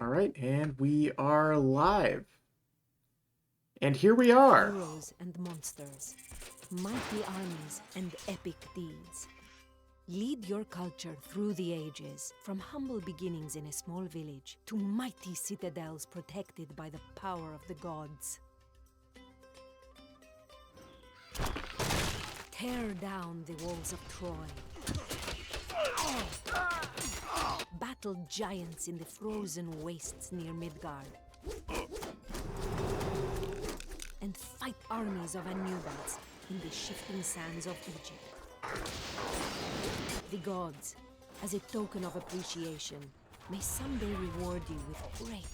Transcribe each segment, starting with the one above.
All right, and we are live. And here we are. Heroes and monsters, mighty armies and epic deeds. Lead your culture through the ages, from humble beginnings in a small village to mighty citadels protected by the power of the gods. Tear down the walls of Troy. Battle giants in the frozen wastes near Midgard. And fight armies of Anubans in the shifting sands of Egypt. The gods, as a token of appreciation, may someday reward you with great,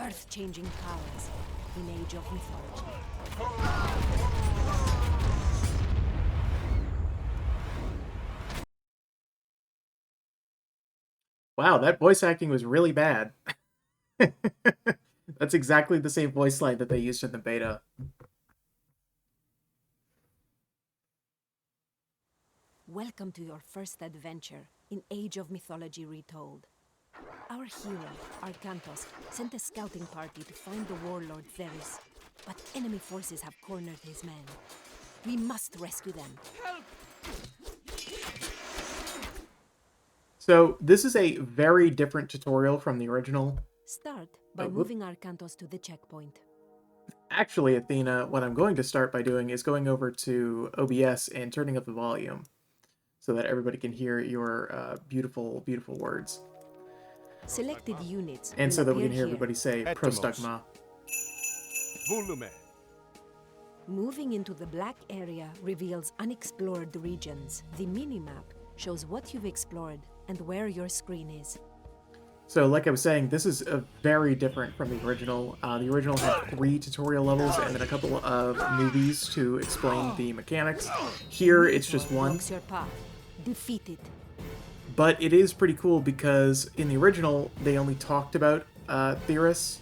earth-changing powers in Age of Mythology. Wow, that voice acting was really bad. That's exactly the same voice line that they used in the beta. Welcome to your first adventure in Age of Mythology Retold. Our hero, Arkantos, sent a scouting party to find the warlord Theris, but enemy forces have cornered his men. We must rescue them. Help! So this is a very different tutorial from the original. Start by moving Arkantos to the checkpoint. Actually, Athena, what I'm going to start by doing is going over to OBS and turning up the volume so that everybody can hear your beautiful, beautiful words. Selected units And so that we can hear here. everybody say Prostagma. Volume. Moving into the black area reveals unexplored regions. The minimap shows what you've explored and where your screen is. So, like I was saying, this is very different from the original. The original had 3 tutorial levels and then a couple of movies to explain the mechanics. Here, it's just one. Blocks your path. Defeat it. But it is pretty cool because in the original, they only talked about Theris,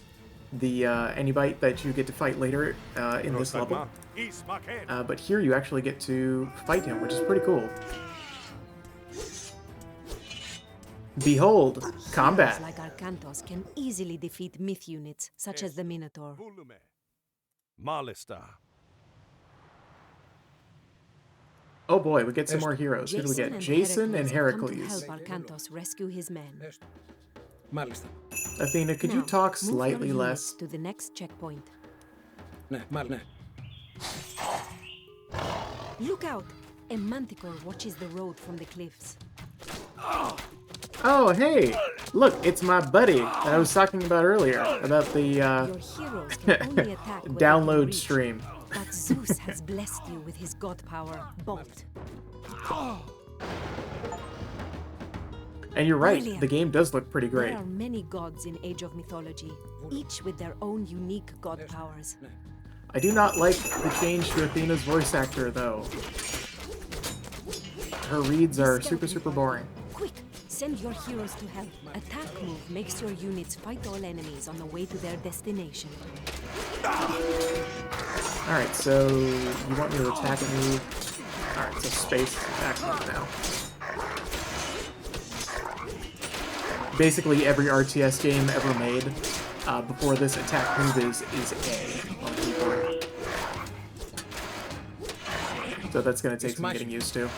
the Anubite that you get to fight later in this level. But here you actually get to fight him, which is pretty cool. Behold, combat. Heroes like Arkantos can easily defeat myth units, such as the Minotaur. Malista. Oh boy, we get some more heroes. Who do we get? Jason and have come to Heracles. help Arkantos rescue his men. Μάλιστα. Athena, could you Now, talk move your slightly units less? to the next checkpoint. Ναι, ναι. Look out! A manticore watches the road from the cliffs. Oh, hey! Look, it's my buddy that I was talking about earlier, about the Your heroes can only attack where they can download reach, stream. but Zeus has blessed you with his god power, Bolt. And you're right, Brilliant. the game does look pretty great. There are many gods in Age of Mythology, each with their own unique god powers. I do not like the change to Athena's voice actor, though. Her reads are super boring. Quick, send your heroes to help. Attack move makes your units fight all enemies on the way to their destination. Alright, so you want me to attack and move? Alright, so space attack move now. Basically every RTS game ever made before this attack move is A on the keyboard. So that's going to take some getting used to.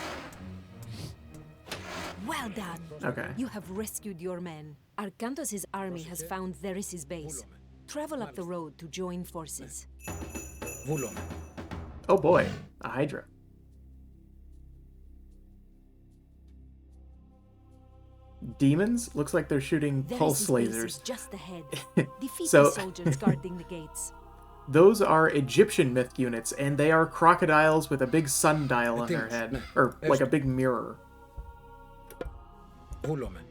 Well done! Okay. You have rescued your men. Arkantos' army has found Theris' base. Travel up the road to join forces. Βούλομαι. Oh boy, a Hydra. Demons? Looks like they're shooting pulse Theris' base is lasers. just ahead. Defeat So- the soldiers guarding the gates. Those are Egyptian myth units, and they are crocodiles with a big sundial on their head. Or like a big mirror. Βούλομαι.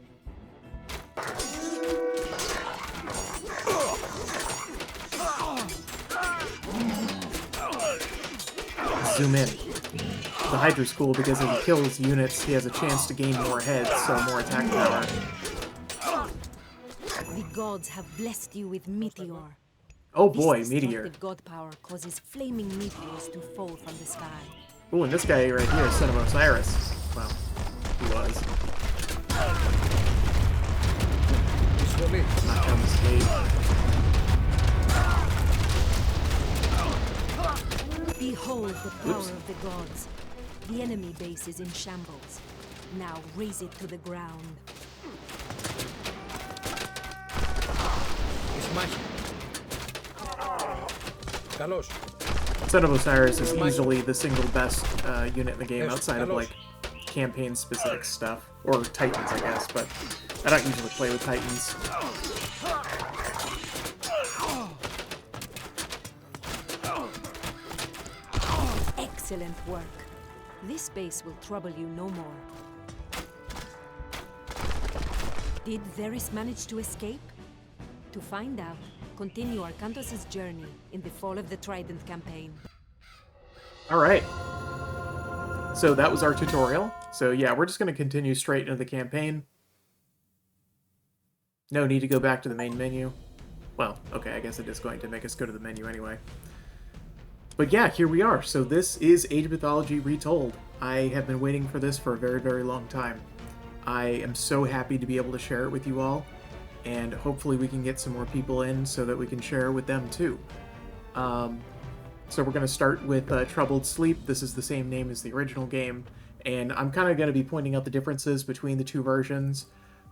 Zoom in. The Hydra's cool because as he kills units, he has a chance to gain more heads, so more attack power. The gods have blessed you with Meteor. Oh This boy, Meteor. destructive god power causes flaming meteors to fall from the sky. Ooh, and this guy right here is son of Osiris. Well, he was. Πολύ. Not down the sleeve. Behold the power of the gods. The enemy base is in shambles. Now raise it to the ground. Εις μάχη. Καλώς. Son of Osiris is easily the single best unit in the game outside of like campaign-specific stuff, or Titans, I guess. But I don't usually play with Titans. Excellent work. This base will trouble you no more. Did Varys manage to escape? To find out, continue Arkantos' journey in the Fall of the Trident campaign. Alright. So that was our tutorial. So yeah, we're just going to continue straight into the campaign. No need to go back to the main menu. Well, okay, I guess it is going to make us go to the menu anyway. But yeah, here we are. So this is Age of Mythology Retold. I have been waiting for this for a very, very long time. I am so happy to be able to share it with you all, and hopefully we can get some more people in so that we can share it with them too. So we're going to start with Troubled Sleep. This is the same name as the original game, and I'm kind of going to be pointing out the differences between the two versions.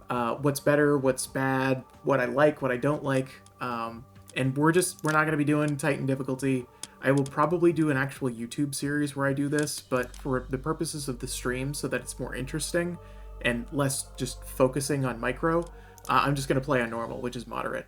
What's better, what's bad, what I like, what I don't like, and we're not going to be doing Titan difficulty. I will probably do an actual YouTube series where I do this, but for the purposes of the stream, so that it's more interesting and less just focusing on micro, I'm just going to play on normal, which is moderate.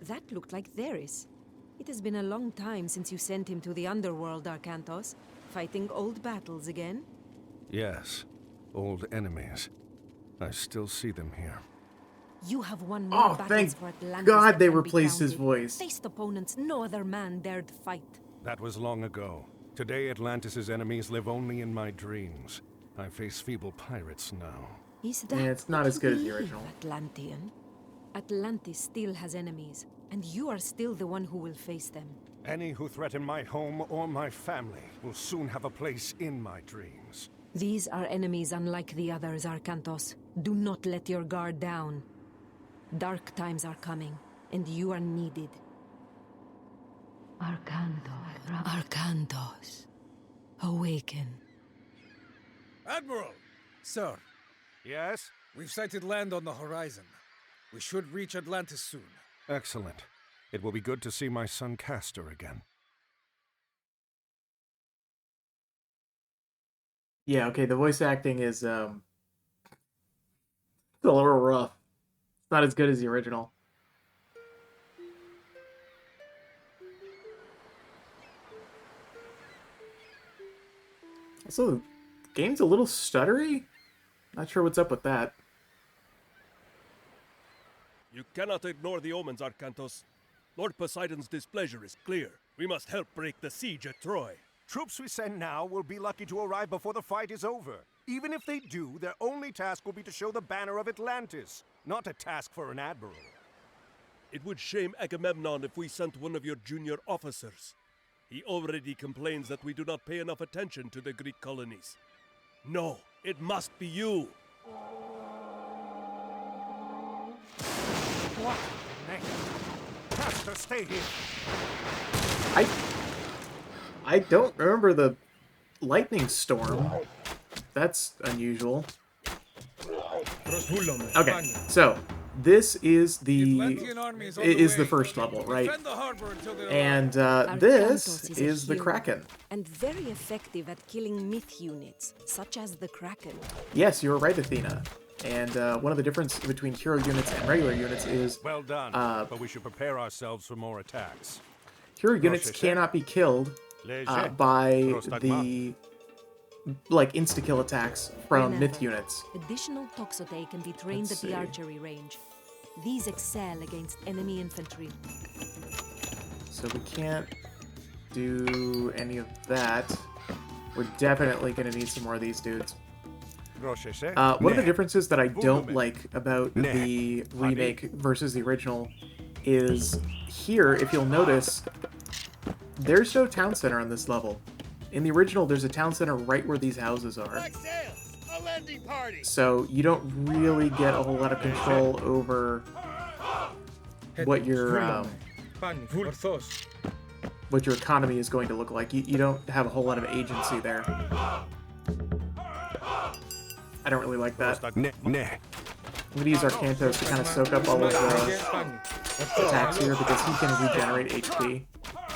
That looked like Varys. It has been a long time since you sent him to the underworld, Arkantos, fighting old battles again. Yes, old enemies. I still see them here. You have won more Oh, battles thank for Atlantis God than they can be replaced his counted. voice. Faced opponents no other man dared fight. That was long ago. Today, Atlantis' enemies live only in my dreams. I face feeble pirates now. Is that Yeah, it's not what as you good as the believe, original. Atlantean? Atlantis still has enemies, and you are still the one who will face them. Any who threaten my home or my family will soon have a place in my dreams. These are enemies unlike the others, Arkantos. Do not let your guard down. Dark times are coming, and you are needed. Arkantos. Awaken. Admiral! Sir, Yes? we've sighted land on the horizon. We should reach Atlantis soon. Excellent. It will be good to see my son Castor again. Yeah, okay, the voice acting is it's a little rough. It's not as good as the original. Also, the game's a little stuttery. Not sure what's up with that. You cannot ignore the omens, Arkantos. Lord Poseidon's displeasure is clear. We must help break the siege at Troy. Troops we send now will be lucky to arrive before the fight is over. Even if they do, their only task will be to show the banner of Atlantis, not a task for an admiral. It would shame Agamemnon if we sent one of your junior officers. He already complains that we do not pay enough attention to the Greek colonies. No, it must be you. What? Castor, stay here. I don't remember the lightning storm. That's unusual. Okay, so this is the first level, right? Defend the harbor until they And Arkantos this a is the hero, Kraken. and very effective at killing myth units, such as the Kraken. Yes, you're right, Athena. And one of the differences between hero units and regular units is Well done, but we should prepare ourselves for more attacks. hero units cannot be killed by the insta-kill attacks from Remember, myth units. Additional Toxote can be trained Let's at the see. archery range. These excel against enemy infantry. So we can't do any of that. We're definitely going to need some more of these dudes. One of the differences that I don't like about the remake versus the original is here, if you'll notice, there's no town center on this level. In the original, there's a town center right where these houses are. So you don't really get a whole lot of control over what your economy is going to look like. You don't have a whole lot of agency there. I don't really like that. I'm going to use our Cantos to kind of soak up all of the attacks here because he can regenerate HP.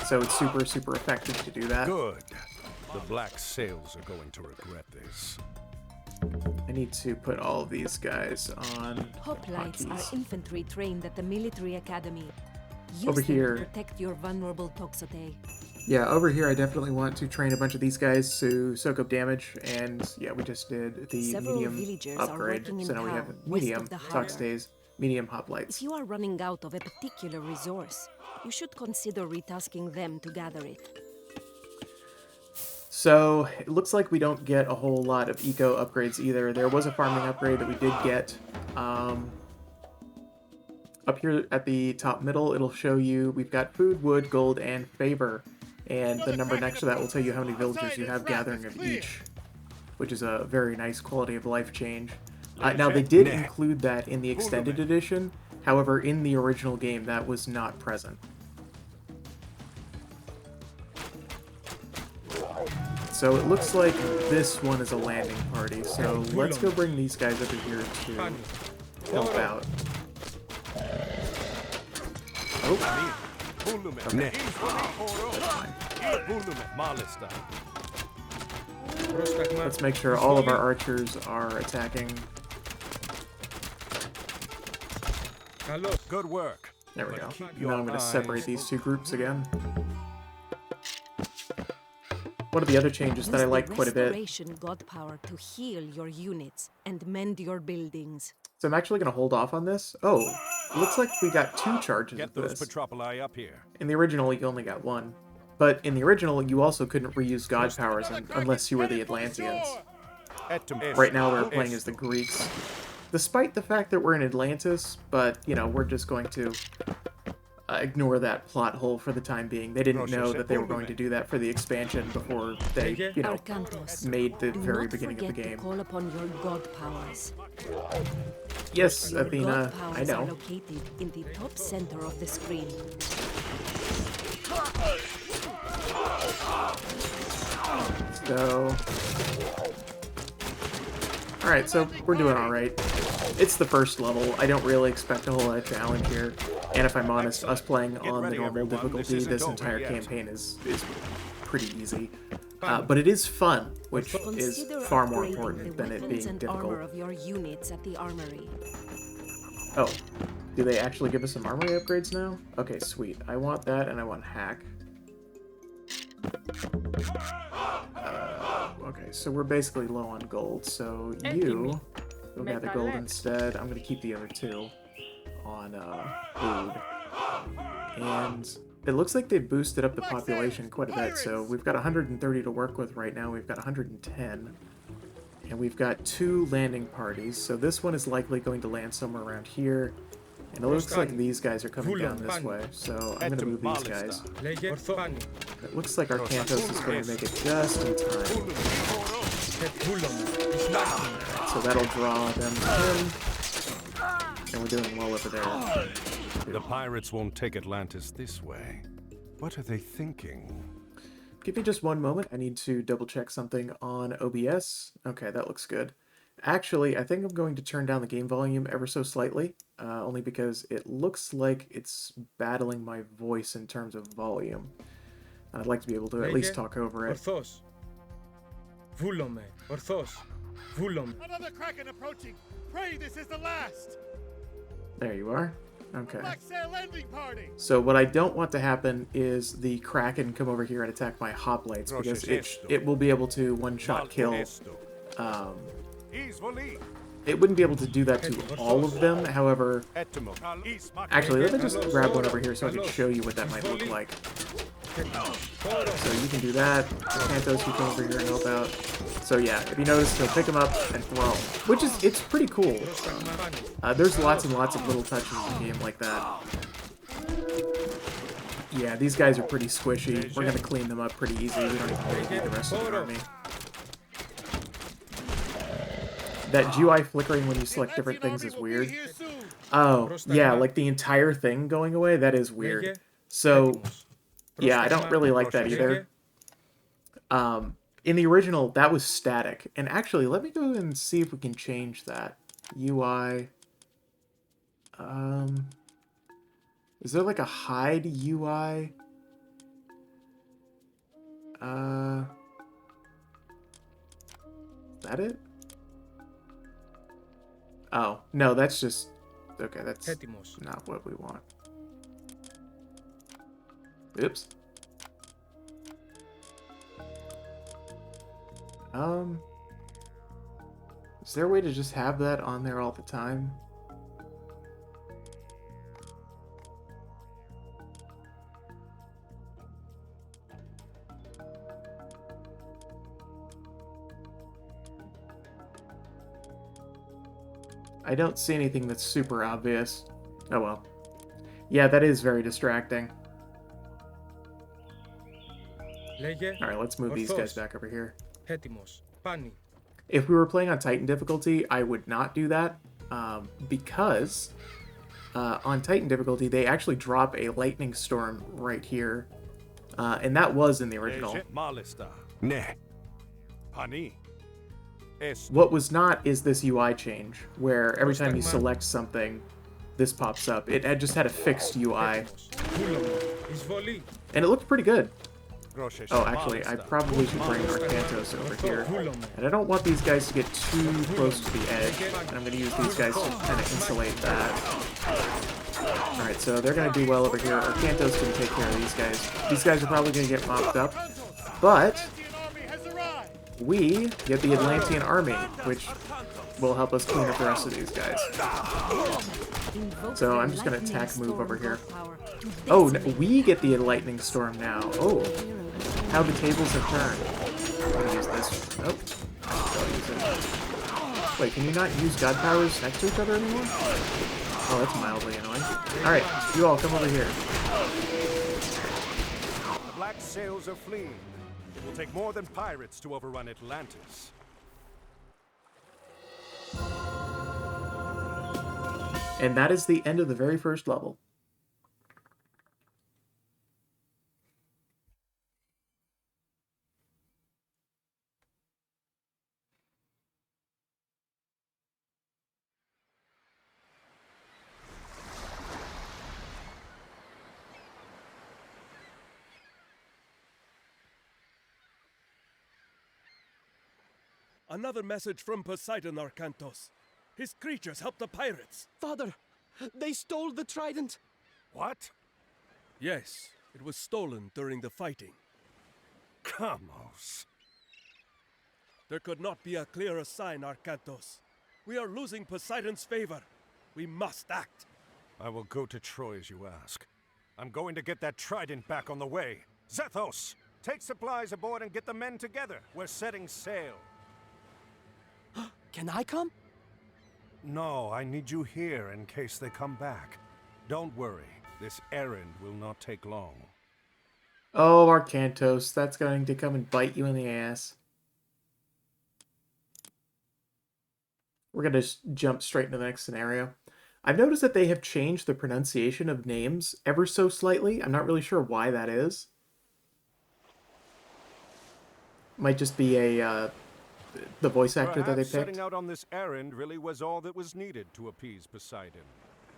So it's super, super effective to do that. Good. The Black Sails are going to regret this. I need to put all of these guys on Hoplites are hotkeys. infantry trained at the military academy. Use Over them here. to protect your vulnerable Toxote. Yeah, over here I definitely want to train a bunch of these guys to soak up damage, and yeah, we just did the Several medium villagers are upgrade, working in so now we have town, medium west of the harbor. Toxtays, medium If hoplites. you are running out of a particular resource, you should consider retasking them to gather it. So, it looks like we don't get a whole lot of eco upgrades either. There was a farming upgrade that we did get. Up here at the top middle, it'll show you we've got food, wood, gold, and favor. And the number next to that will tell you how many villagers you have gathering of each, which is a very nice quality of life change. Now, they did include that in the extended edition. However, in the original game, that was not present. So it looks like this one is a landing party. So let's go bring these guys over here to help out. Oh, okay. Let's make sure all of our archers are attacking. Good work. There we go. Keep Now I'm going to your separate eyes these two groups again. One of the other changes that I like quite a bit. Restoration god power to heal your units and mend your buildings. So I'm actually going to hold off on this. Oh, looks like we got 2 charges Get of those this. Petropoli up here. In the original, you only got 1. But in the original, you also couldn't reuse god powers unless you were the Atlanteans. Right now, we're playing as the Greeks. Despite the fact that we're in Atlantis, but, you know, we're just going to ignore that plot hole for the time being. They didn't know that they were going to do that for the expansion before they, you know, Arcantos, made the do very not beginning of the forget to game. call upon your god powers. Yes, Your Athena, god I powers are know. located in the top center of the screen. So... Alright, so we're doing alright. It's the first level. I don't really expect a whole lot of challenge here. And if I'm honest, us playing on the ready, normal everyone. difficulty, This this isn't entire over yet. campaign is pretty easy. But it is fun, which is Consider far more upgrading important the than it weapons being and armor difficult. of your units at the armory. Oh, do they actually give us some armory upgrades now? Okay, sweet. I want that, and I want hack. Okay, so we're basically low on gold, so you will gather gold instead. I'm going to keep the other 2 on food. And it looks like they boosted up the population quite a bit, so we've got 130 to work with right now. We've got 110. And we've got 2 landing parties, so this one is likely going to land somewhere around here. And it looks like these guys are coming down this way, so I'm going to move these guys. It looks like our Cantos is going to make it just in time. So that'll draw them in. And we're doing well over there. The pirates won't take Atlantis this way. What are they thinking? Give me just one moment. I need to double check something on OBS. Okay, that looks good. Actually, I think I'm going to turn down the game volume ever so slightly, only because it looks like it's battling my voice in terms of volume. I'd like to be able to at least talk over it. Another Kraken approaching! Pray this is the last! There you are. Okay. Black Sail Landing Party! So what I don't want to happen is the Kraken come over here and attack my hoplites, because it will be able to one-shot kill. It wouldn't be able to do that to all of them, however... Actually, let me just grab one over here so I can show you what that might look like. So you can do that. Cantos, you come over here and help out. So yeah, if you notice, he'll pick him up and throw him, which is, it's pretty cool. There's lots and lots of little touches in the game like that. Yeah, these guys are pretty squishy. We're gonna clean them up pretty easy. We don't even need the rest of the army. That GUI flickering when you select different things is weird. Oh, yeah, like the entire thing going away? That is weird. So, yeah, I don't really like that either. In the original, that was static. And actually, let me go and see if we can change that. UI. Is there like a hide UI? Is that it? Oh, no, that's just... Okay, that's not what we want. Oops. Is there a way to just have that on there all the time? I don't see anything that's super obvious. Oh well. Yeah, that is very distracting. Alright, let's move these guys back over here. If we were playing on Titan difficulty, I would not do that, because on Titan difficulty, they actually drop a lightning storm right here, and that was in the original. What was not is this UI change, where every time you select something, this pops up. It just had a fixed UI, and it looked pretty good. Oh, actually, I probably should bring Arcantos over here. And I don't want these guys to get too close to the edge. And I'm going to use these guys to kind of insulate that. Alright, so they're going to do well over here. Arcantos can take care of these guys. These guys are probably going to get mopped up. But we get the Atlantean army, which will help us clean up the rest of these guys. So I'm just going to attack move over here. Oh, no, we get the lightning storm now. Oh, how the tables have turned. I'm going to use this. Nope. I'll use it. Wait, can you not use god powers next to each other anymore? Oh, that's mildly annoying. Alright, you all come over here. The black sails are fleeing. It will take more than pirates to overrun Atlantis. And that is the end of the very first level. Another message from Poseidon, Arcantos. His creatures helped the pirates. Father, they stole the trident. What? Yes, it was stolen during the fighting. Kamos. There could not be a clearer sign, Arcantos. We are losing Poseidon's favor. We must act. I will go to Troy as you ask. I'm going to get that trident back on the way. Zethos, take supplies aboard and get the men together. We're setting sail. Can I come? No, I need you here in case they come back. Don't worry, this errand will not take long. Oh, Arcantos, that's going to come and bite you in the ass. We're going to just jump straight into the next scenario. I've noticed that they have changed the pronunciation of names ever so slightly. I'm not really sure why that is. Might just be a the voice actor that they picked. Setting out on this errand really was all that was needed to appease Poseidon.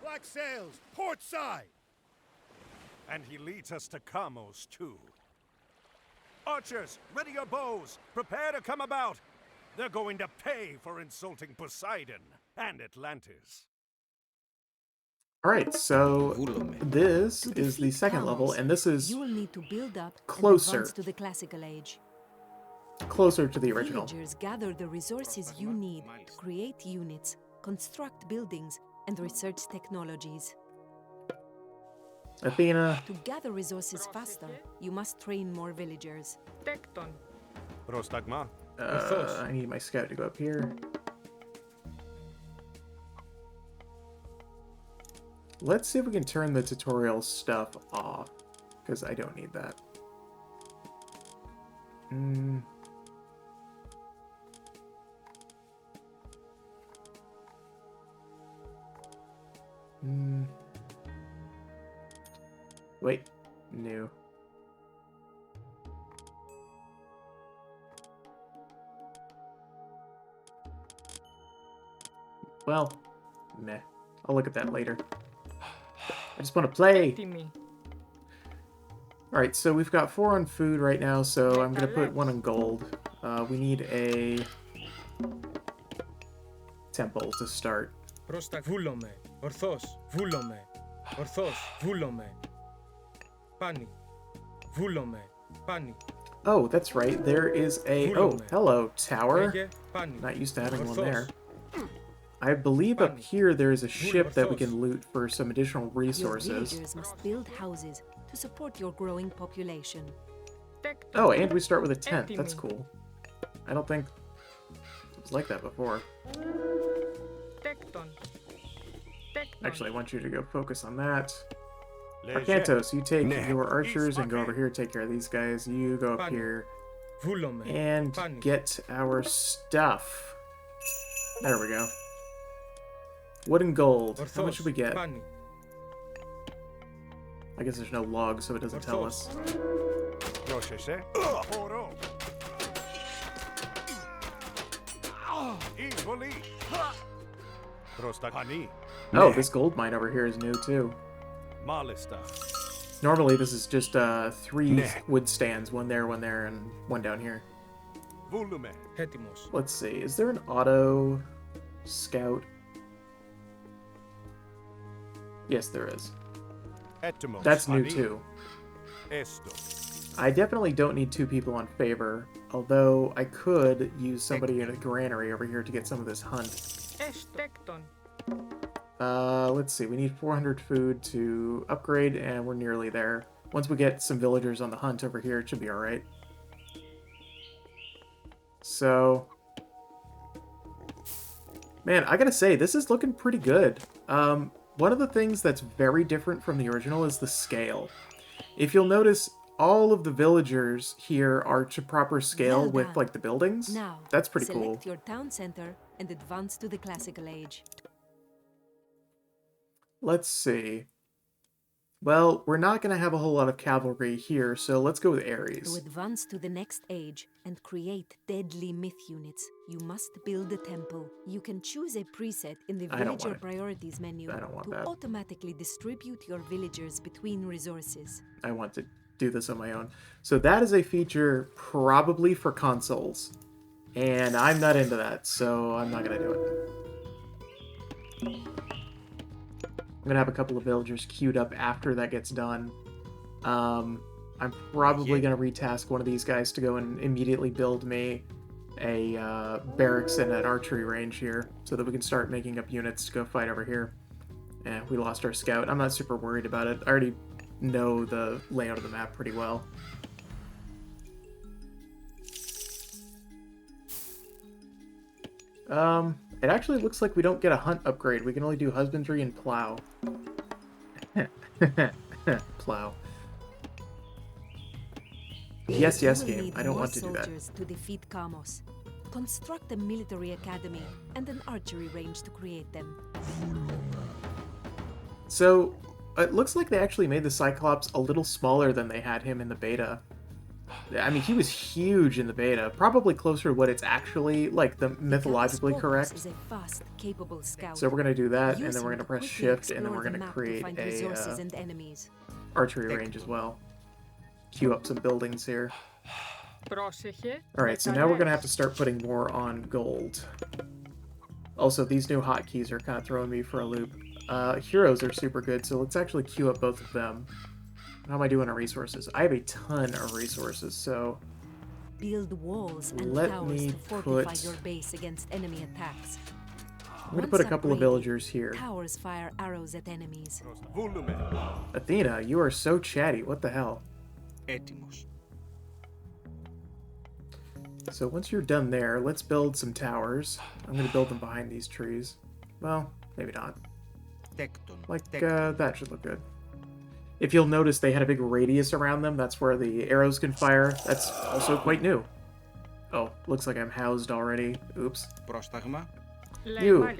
Black sails, port side! And he leads us to Kamos, too. Archers, ready your bows! Prepare to come about! They're going to pay for insulting Poseidon and Atlantis. Alright, so this is the second level, and this is you will need to build up closer to the classical age. Closer to the original. Villagers gather the resources you need to create units, construct buildings, and research technologies. Athena. To gather resources faster, you must train more villagers. Prostagma. I need my scout to go up here. Let's see if we can turn the tutorial stuff off, because I don't need that. Wait, new. Well, meh. I'll look at that later. I just want to play. Alright, so we've got 4 on food right now, so I'm going to put 1 on gold. We need a temple to start. Βούλομαι. Ορθώς. Βούλομαι. Ορθώς. Βούλομαι. Πάνι. Βούλομαι. Πάνι. Oh, that's right. There is a... Oh, hello, tower. Λέγε. Πάνι. Not used to having one Ορθώς. there. I believe up here there is a ship that we can loot for some additional Your resources. villagers must build houses to support your growing population. Oh, and we start with a tent. That's cool. I don't think it was like that before. Actually, I want you to go focus on that. Arcantos, you take your archers and go over here, take care of these guys. You go up here Βούλομαι. and get our stuff. There we go. Wood and gold. How much should we get? Πάνι. I guess there's no log, so it doesn't tell us. Πρόσεχε. Χορό. Εισβολή. Προσταχανή. Oh, this gold mine over here is new too. Μάλιστα. Normally this is just 3 wood stands, one there, and one down here. Βούλουμε. Έτοιμος. Let's see, is there an auto scout? Yes, there is. Έτοιμος. That's new Ανή. too. Έστω. I definitely don't need 2 people on favor, although I could use somebody in a granary over here to get some of this hunt. Let's see, we need 400 food to upgrade, and we're nearly there. Once we get some villagers on the hunt over here, it should be alright. So... Man, I gotta say, this is looking pretty good. One of the things that's very different from the original is the scale. If you'll notice, all of the villagers here are to proper scale with, like, the buildings. Now, That's pretty select cool. your town center and advance to the classical age. Let's see. Well, we're not going to have a whole lot of cavalry here, so let's go with To Ares. advance to the next age and create deadly myth units, you must build a temple. You can choose a preset in the I don't villager want it. priorities menu I don't want to that. automatically distribute your villagers between resources. I want to do this on my own. So that is a feature probably for consoles. And I'm not into that, so I'm not going to do it. I'm going to have a couple of villagers queued up after that gets done. I'm probably going to retask one of these guys to go and immediately build me a barracks and an archery range here so that we can start making up units to go fight over here. And we lost our scout. I'm not super worried about it. I already know the layout of the map pretty well. It actually looks like we don't get a hunt upgrade. We can only do husbandry and plow. Plow. Yes, You yes, will game. need I don't more want to do that. soldiers to defeat Kamos. Construct a military academy and an archery range to create them. So, it looks like they actually made the Cyclops a little smaller than they had him in the beta. I mean, he was huge in the beta, probably closer to what it's actually, like, the mythologically correct. Is a fast, capable scout. So we're going to do that, and Use then we're him going to press quickly shift, and then explore we're going the to map create find a resources and enemies. archery range as well. Queue up some buildings here. Alright, so now we're going to have to start putting more on gold. Also, these new hotkeys are kind of throwing me for a loop. Heroes are super good, so let's actually queue up both of them. How am I doing on resources? I have a ton of resources, so... Build walls and Let towers me to fortify put- your base against enemy attacks. I'm going to put a couple of villagers here. Towers fire arrows at enemies. Athena, you are so chatty. What the hell? Έτοιμος. So once you're done there, let's build some towers. I'm going to build them behind these trees. Well, maybe not. Like, that should look good. If you'll notice, they had a big radius around them. That's where the arrows can fire. That's also quite new. Oh, looks like I'm housed already. Oops. Πρόσταγμα. You,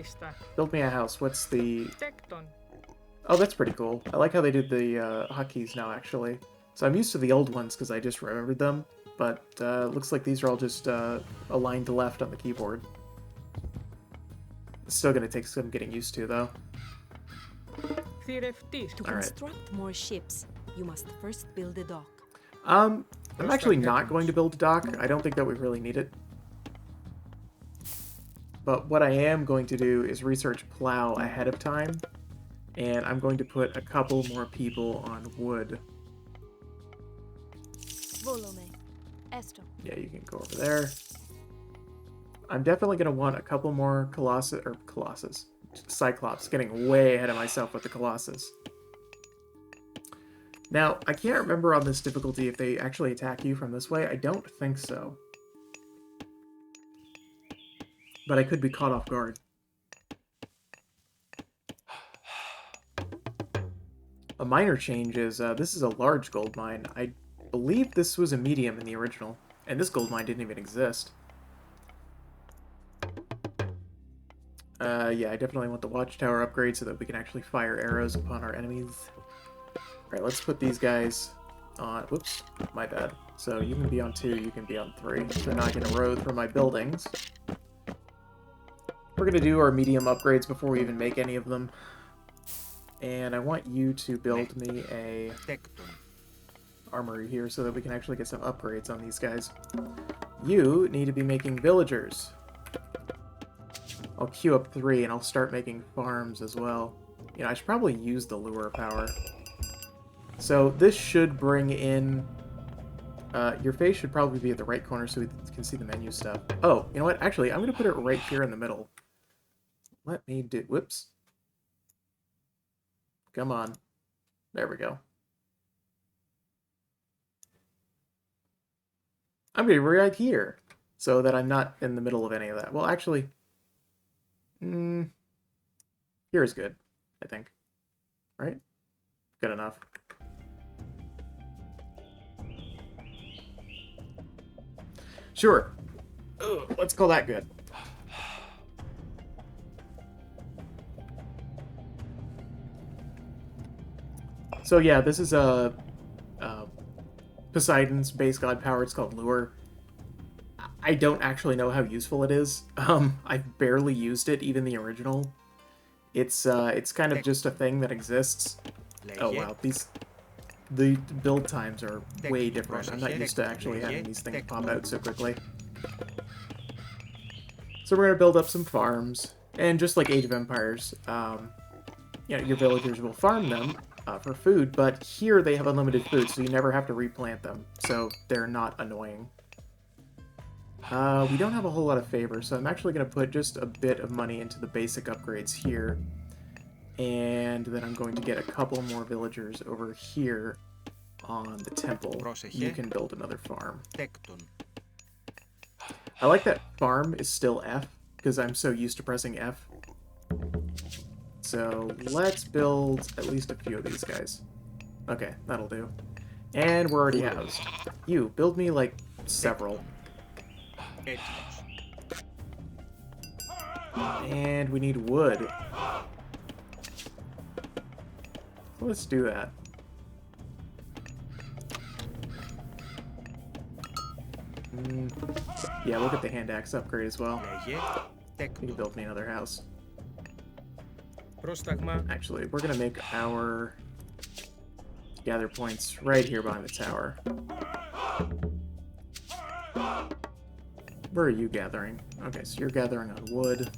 build me a house. What's the... Oh, that's pretty cool. I like how they did the hotkeys now, actually. So I'm used to the old ones because I just remembered them. But looks like these are all just aligned to left on the keyboard. It's still going to take some getting used to, though. To construct more ships, you must first build a dock. I'm actually not going to build a dock. I don't think that we really need it. But what I am going to do is research plow ahead of time. And I'm going to put a couple more people on wood. Yeah, you can go over there. I'm definitely going to want a couple more Cyclops. Getting way ahead of myself with the Colossus. Now, I can't remember on this difficulty if they actually attack you from this way. I don't think so. But I could be caught off guard. A minor change is, this is a large gold mine. I believe this was a medium in the original. And this gold mine didn't even exist. Yeah, I definitely want the watchtower upgrade so that we can actually fire arrows upon our enemies. Alright, let's put these guys on... Whoops, my bad. So you can be on 2, you can be on 3. So now I can erode through my buildings. We're going to do our medium upgrades before we even make any of them. And I want you to build me a armory here so that we can actually get some upgrades on these guys. You need to be making villagers. I'll queue up 3 and I'll start making farms as well. You know, I should probably use the lure power. So this should bring in... your face should probably be at the right corner so we can see the menu stuff. Oh, you know what? Actually, I'm going to put it right here in the middle. Let me do... Whoops. Come on. There we go. I'm going to be right here so that I'm not in the middle of any of that. Well, actually... here is good, I think. Right? Good enough. Sure. Ugh, let's call that good. So yeah, this is a Poseidon's base god power. It's called Lure. I don't actually know how useful it is. I've barely used it, even the original. It's kind of just a thing that exists. Oh wow, the build times are way different. I'm not used to actually having these things pop out so quickly. So we're gonna build up some farms, and just like Age of Empires, you know, your villagers will farm them for food, but here they have unlimited food, so you never have to replant them, so they're not annoying. We don't have a whole lot of favor, so I'm actually going to put just a bit of money into the basic upgrades here. And then I'm going to get a couple more villagers over here on the temple. You can build another farm. I like that farm is still F, because I'm so used to pressing F. So let's build at least a few of these guys. Okay, that'll do. And we're already housed. You, build me, like, several. And we need wood. Let's do that. Yeah, we'll get the hand axe upgrade as well. You can build me another house. Actually, we're gonna make our gather points right here behind the tower. Where are you gathering? Okay, so you're gathering on wood.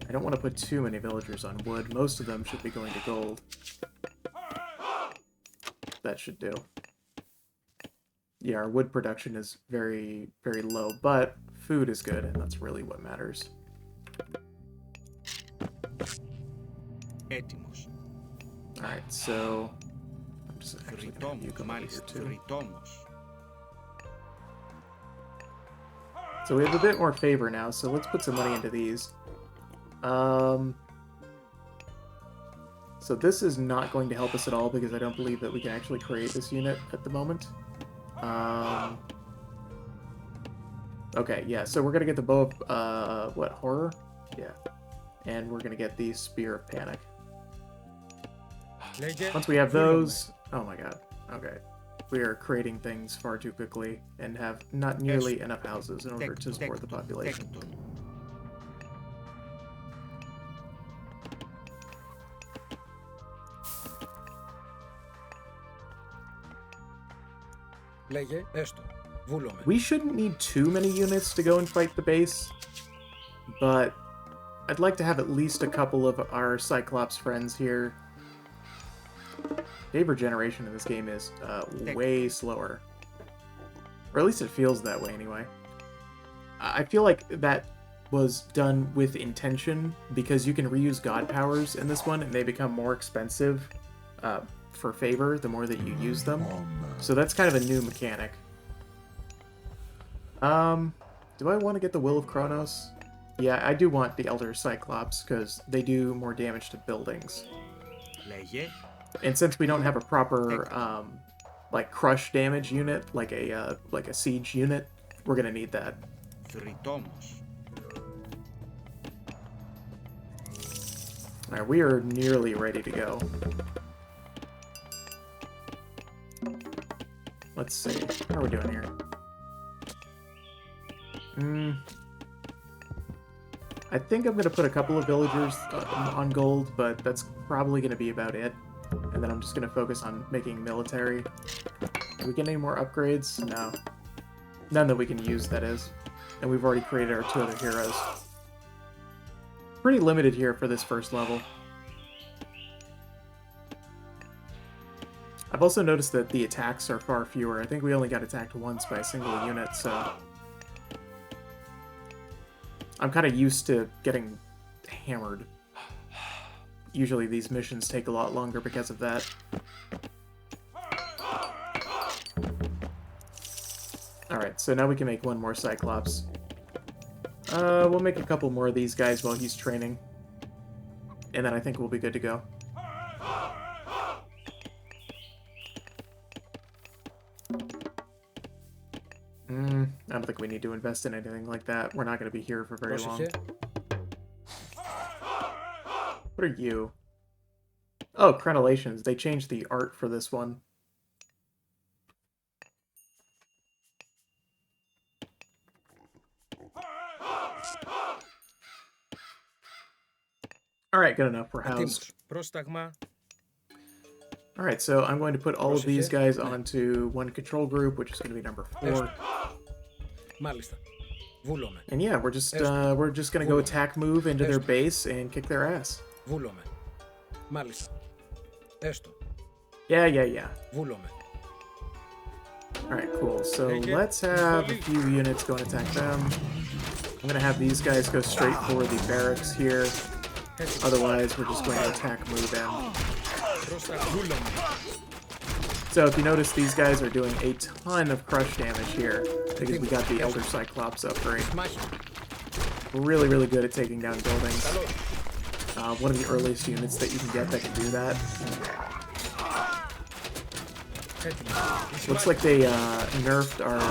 I don't want to put too many villagers on wood. Most of them should be going to gold. That should do. Yeah, our wood production is very, very low, but food is good, and that's really what matters. Έτοιμος. Alright, so... I'm just actually gonna have you come over here too. Ρητόμος. So we have a bit more favor now, so let's put some money into these. So this is not going to help us at all because I don't believe that we can actually create this unit at the moment. Okay, yeah, so we're gonna get the bow of, what, horror? Yeah. And we're gonna get the Spear of Panic. Once we have those... Oh my god. Okay. We are creating things far too quickly and have not nearly enough houses in order to support the population. Λέγε, έστω. Βούλομαι. We shouldn't need too many units to go and fight the base, but I'd like to have at least a couple of our Cyclops friends here. Favor generation in this game is way slower. Or at least it feels that way anyway. I feel like that was done with intention because you can reuse god powers in this one and they become more expensive for favor the more that you use them. So that's kind of a new mechanic. Do I want to get the Will of Kronos? Yeah, I do want the Elder Cyclops because they do more damage to buildings. Λέγε. And since we don't have a proper like crush damage unit, like a siege unit, we're gonna need that. Ρητόμος. Alright, we are nearly ready to go. Let's see. How are we doing here? I think I'm gonna put a couple of villagers on gold, but that's probably gonna be about it. And then I'm just gonna focus on making military. Do we get any more upgrades? No. None that we can use, that is. And we've already created our 2 other heroes. Pretty limited here for this first level. I've also noticed that the attacks are far fewer. I think we only got attacked once by a single unit, so... I'm kind of used to getting hammered. Usually these missions take a lot longer because of that. Alright, so now we can make one more Cyclops. We'll make a couple more of these guys while he's training. And then I think we'll be good to go. I don't think we need to invest in anything like that. We're not going to be here for very long. What are you? Oh, crenellations. They changed the art for this one. Alright, good enough. We're housed. Alright, so I'm going to put all of these guys onto one control group, which is going to be number 4. And yeah, we're just going to go attack move into their base and kick their ass. Yeah. Alright, cool. So let's have a few units go and attack them. I'm going to have these guys go straight for the barracks here. Otherwise, we're just going to attack move in. So if you notice, these guys are doing a ton of crush damage here because we got the Elder Cyclops upgrade. Really, really good at taking down buildings. One of the earliest units that you can get that can do that. Looks like they nerfed our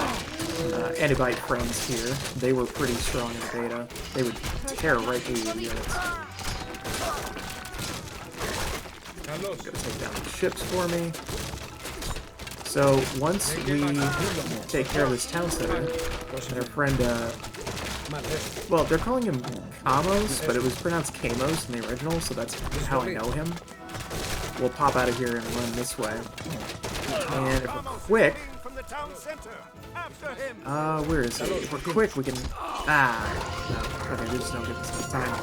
Antibite friends here. They were pretty strong in the beta. They would tear right through the units. Gotta take down the ships for me. So once we take care of this town center, and our friend, well, they're calling him Kamos, but it was pronounced Kamos in the original, so that's how I know him. We'll pop out of here and run this way. And if we're quick, where is he? If we're quick, we can, no, okay, we just don't get this much time.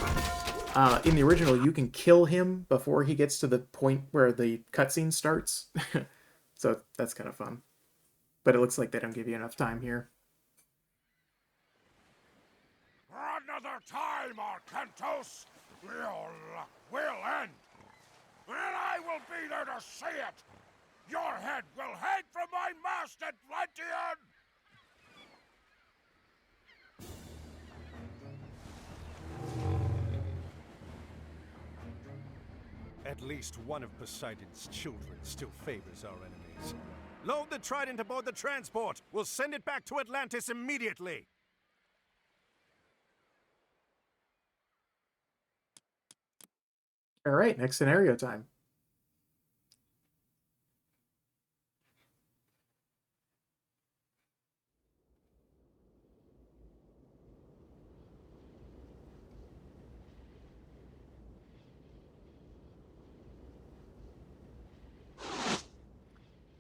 In the original, you can kill him before he gets to the point where the cutscene starts. So that's kind of fun. But it looks like they don't give you enough time here. For another time, Arcantos, your luck will end. to see it! Your head will hang from my mast, Atlantean! At least one of Poseidon's children still favors our enemies. Load the trident aboard the transport! We'll send it back to Atlantis immediately! All right, next scenario time.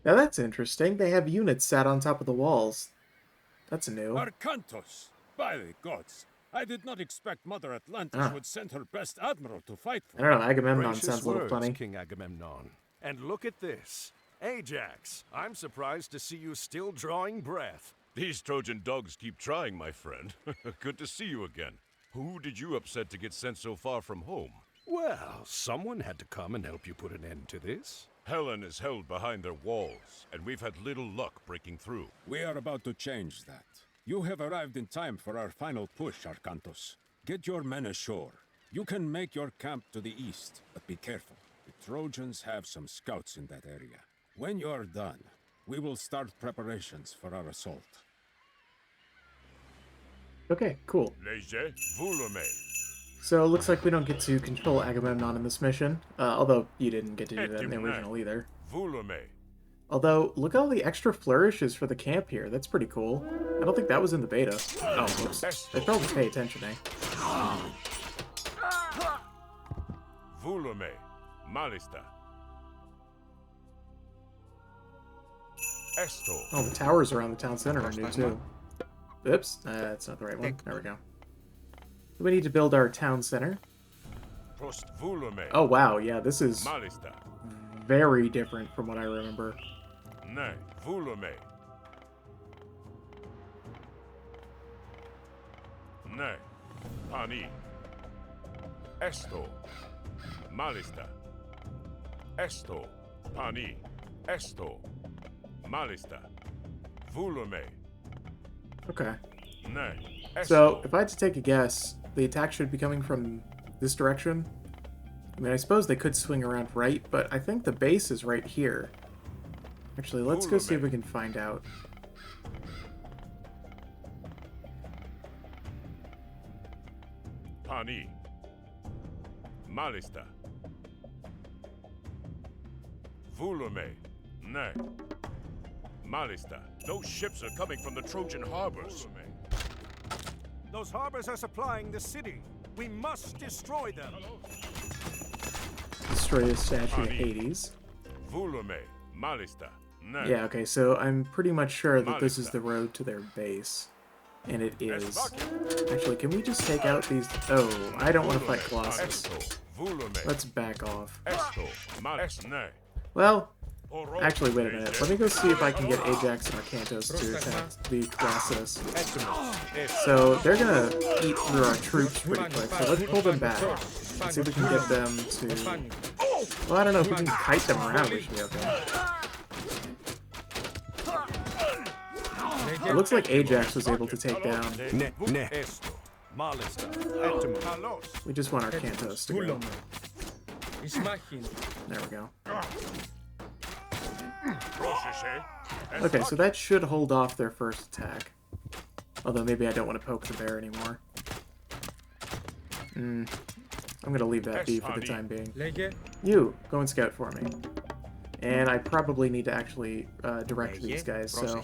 Now that's interesting. They have units sat on top of the walls. That's new. Arcantos! By the gods! I did not expect Mother Atlantis would send her best admiral to fight for. I don't know, Agamemnon Gracious sounds a little words, funny. King Agamemnon. And look at this. Ajax, I'm surprised to see you still drawing breath. These Trojan dogs keep trying, my friend. Good to see you again. Who did you upset to get sent so far from home? Well, someone had to come and help you put an end to this. Helen is held behind their walls, and we've had little luck breaking through. We are about to change that. You have arrived in time for our final push, Arcantos. Get your men ashore. You can make your camp to the east, but be careful. The Trojans have some scouts in that area. When you're done, we will start preparations for our assault. Okay, cool. Leger Vulume. So it looks like we don't get to control Agamemnon in this mission, although you didn't get to do that in the original either. Vulume. Although, look at all the extra flourishes for the camp here. That's pretty cool. I don't think that was in the beta. Oh, whoops. They probably pay attention, eh? Vulume. Malista. Esto. Oh, the towers around the town center are new too. Oops, that's not the right one. There we go. We need to build our town center. Prost Vulume. Oh wow, yeah, this is Malista. very different from what I remember. Ne. Vulume. Ne. Pani. Esto. Malista. Esto. Pani. Esto. Malista. Vulume. Okay. Ne. So, if I had to take a guess, the attack should be coming from this direction. I mean, I suppose they could swing around right, but I think the base is right here. Actually, let's go see if we can find out. Pani. Malista. Vulume. Ne. Malista. Those ships are coming from the Trojan harbors. Those harbors are supplying the city. We must destroy them. Destroy the statue of Hades. Vulume. Malista. Ne. Yeah, okay, so I'm pretty much sure that this is the road to their base. And it is. Actually, can we just take out these... Oh, I don't want to fight Colossus. Let's back off. Well, actually, wait a minute. Let me go see if I can get Ajax and Arcantos to attack the Colossus. So, they're gonna eat through our troops pretty quick, so let's pull them back. And see if we can get them to... Well, I don't know, if we can kite them around, we should be okay. It looks like Ajax was able to take down. We just want our Arcantos to go. There we go. Okay, so that should hold off their first attack. Although maybe I don't want to poke the bear anymore. I'm gonna leave that be for the time being. You, go and scout for me. And I probably need to actually direct these guys, so...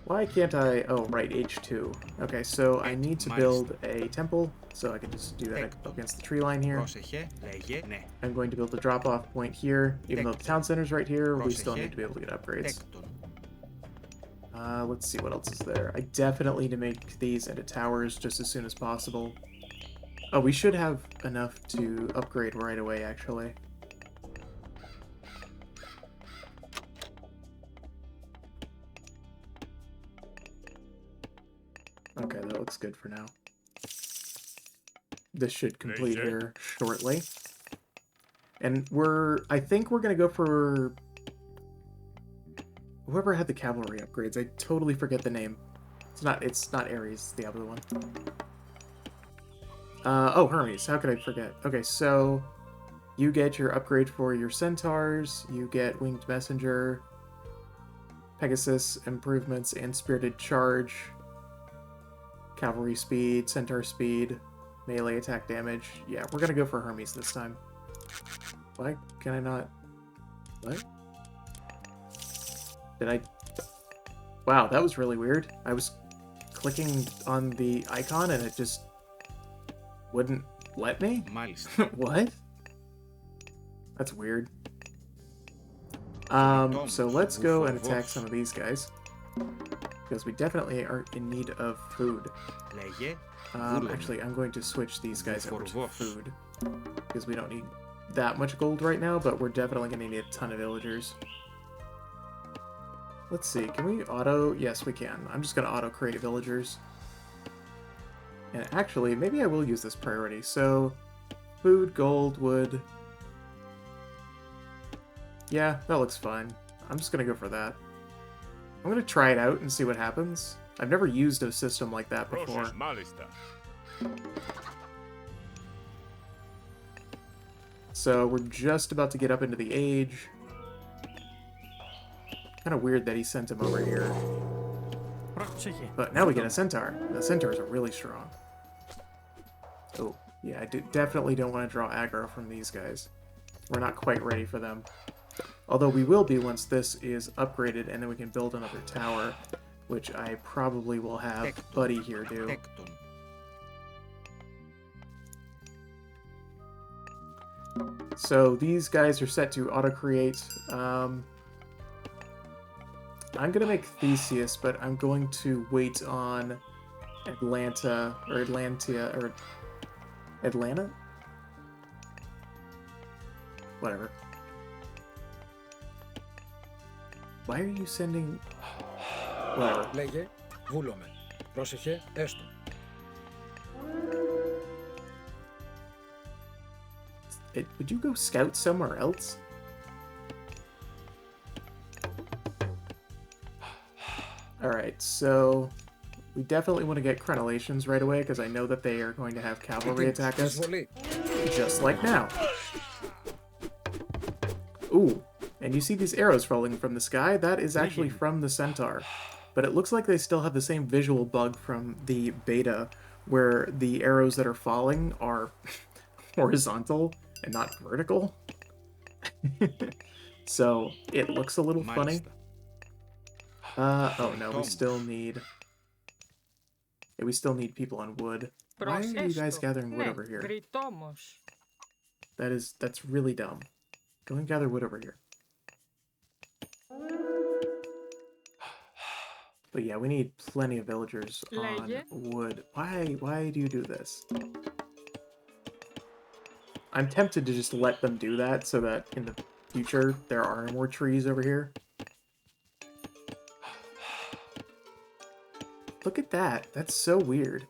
Why can't I... Oh, right, H2. Okay, so I need to build a temple, so I can just do that up against the tree line here. I'm going to build a drop-off point here. Even though the town center's right here, we still need to be able to get upgrades. Let's see what else is there. I definitely need to make these into towers just as soon as possible. Oh, we should have enough to upgrade right away, actually. Okay, that looks good for now. This should complete here shortly. And I think we're gonna go for whoever had the cavalry upgrades. I totally forget the name. It's not Ares, it's the other one. Oh, Hermes. How could I forget? Okay, so you get your upgrade for your centaurs, you get winged messenger, Pegasus improvements, and spirited charge, cavalry speed, centaur speed, melee attack damage. Yeah, we're gonna go for Hermes this time. Why can I not? What? Did I? Wow, that was really weird. I was clicking on the icon and it just wouldn't let me? What? That's weird. So let's go and attack some of these guys. Because we definitely are in need of food. Actually, I'm going to switch these guys over to food. Because we don't need that much gold right now, but we're definitely going to need a ton of villagers. Let's see, can we auto? Yes, we can. I'm just going to auto-create villagers. And actually, maybe I will use this priority. So, food, gold, wood. Yeah, that looks fine. I'm just going to go for that. I'm going to try it out and see what happens. I've never used a system like that before. So, we're just about to get up into the age. Kind of weird that he sent him over here. But now we get a centaur. The centaurs are really strong. Oh, yeah, I definitely don't want to draw aggro from these guys. We're not quite ready for them. Although we will be once this is upgraded, and then we can build another tower, which I probably will have Buddy here do. So these guys are set to auto-create. I'm going to make Theseus, but I'm going to wait on Atlanta, or Atlantia, or Atlanta? Whatever. Why are you sending... Whatever. Λέγε, βούλομαι. Πρόσεχε, έστω. Would you go scout somewhere else? Alright, so we definitely want to get crenellations right away, because I know that they are going to have cavalry attack us. Just like now. Ooh, and you see these arrows falling from the sky? That is actually from the centaur. But it looks like they still have the same visual bug from the beta, where the arrows that are falling are horizontal and not vertical. So it looks a little funny. Oh no, we still need... Yeah, we still need people on wood. Why are you guys gathering wood over here? That's really dumb. Go and gather wood over here. But yeah, we need plenty of villagers on wood. Why do you do this? I'm tempted to just let them do that so that in the future there are more trees over here. Look at that. That's so weird.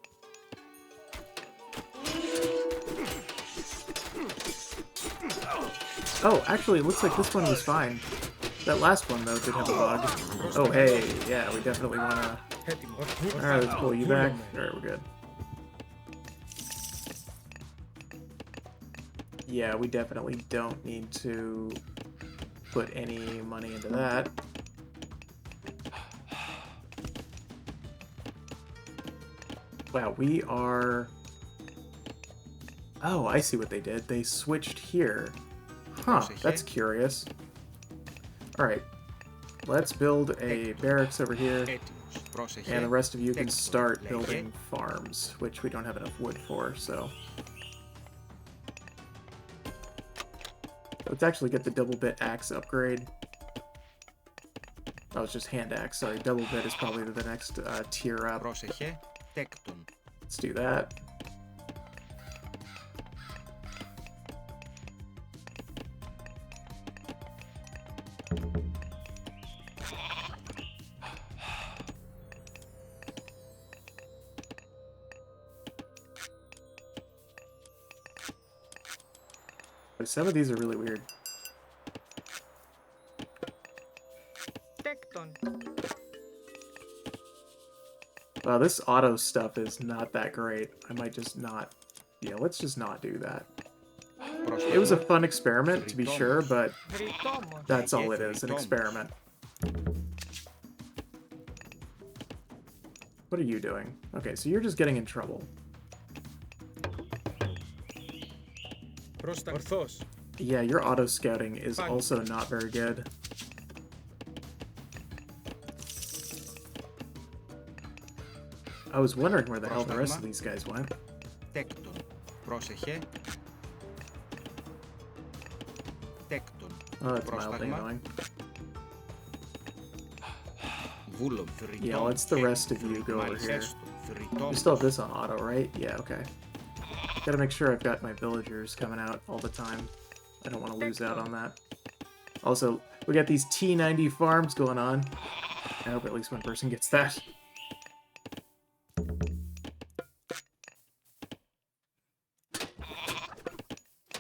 Oh, actually, it looks like this one was fine. That last one, though, did have a bug. Oh, hey, yeah, we definitely want to... Alright, let's pull you back. Alright, we're good. Yeah, we definitely don't need to put any money into that. Wow, we are... Oh, I see what they did. They switched here. Huh, that's curious. Alright, let's build a barracks over here, and the rest of you can start building farms, which we don't have enough wood for, so... Let's actually get the double bit axe upgrade. Oh, it's just hand axe, sorry. Double bit is probably the next tier up. Let's do that. But some of these are really weird. Wow, this auto stuff is not that great. I might just not... Yeah, let's just not do that. It was a fun experiment, to be sure, but that's all it is, an experiment. What are you doing? Okay, so you're just getting in trouble. Yeah, your auto scouting is also not very good. I was wondering where the hell the rest of these guys went. Oh, that's mildly annoying. Yeah, let's the rest of you go over here. You still have this on auto, right? Yeah, okay. Gotta make sure I've got my villagers coming out all the time. I don't want to lose out on that. Also, we got these T90 farms going on. I hope at least one person gets that.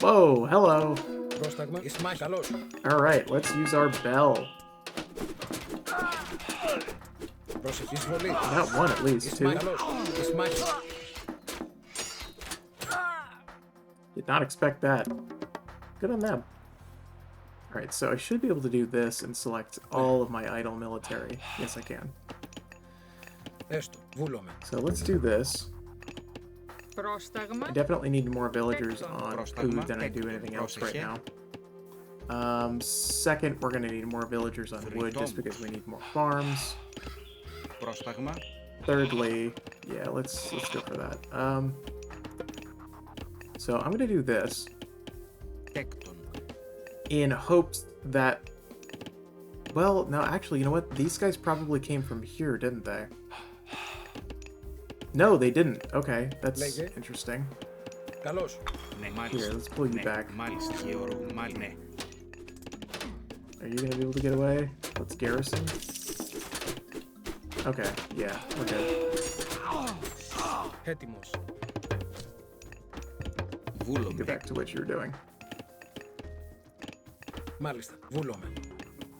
Whoa, hello. Alright, let's use our bell. Not one at least, two. Did not expect that. Good on them. Alright, so I should be able to do this and select all of my idle military. Yes, I can. So let's do this. I definitely need more villagers on food than I do anything else right now. Second, we're going to need more villagers on wood just because we need more farms. Thirdly, yeah, let's go for that. So I'm going to do this in hopes that... Well, no, actually, you know what? These guys probably came from here, didn't they? No, they didn't. Okay, that's interesting. Here, let's pull you back. Are you going to be able to get away? Let's garrison. Okay, yeah, we're good. Go back to what you were doing.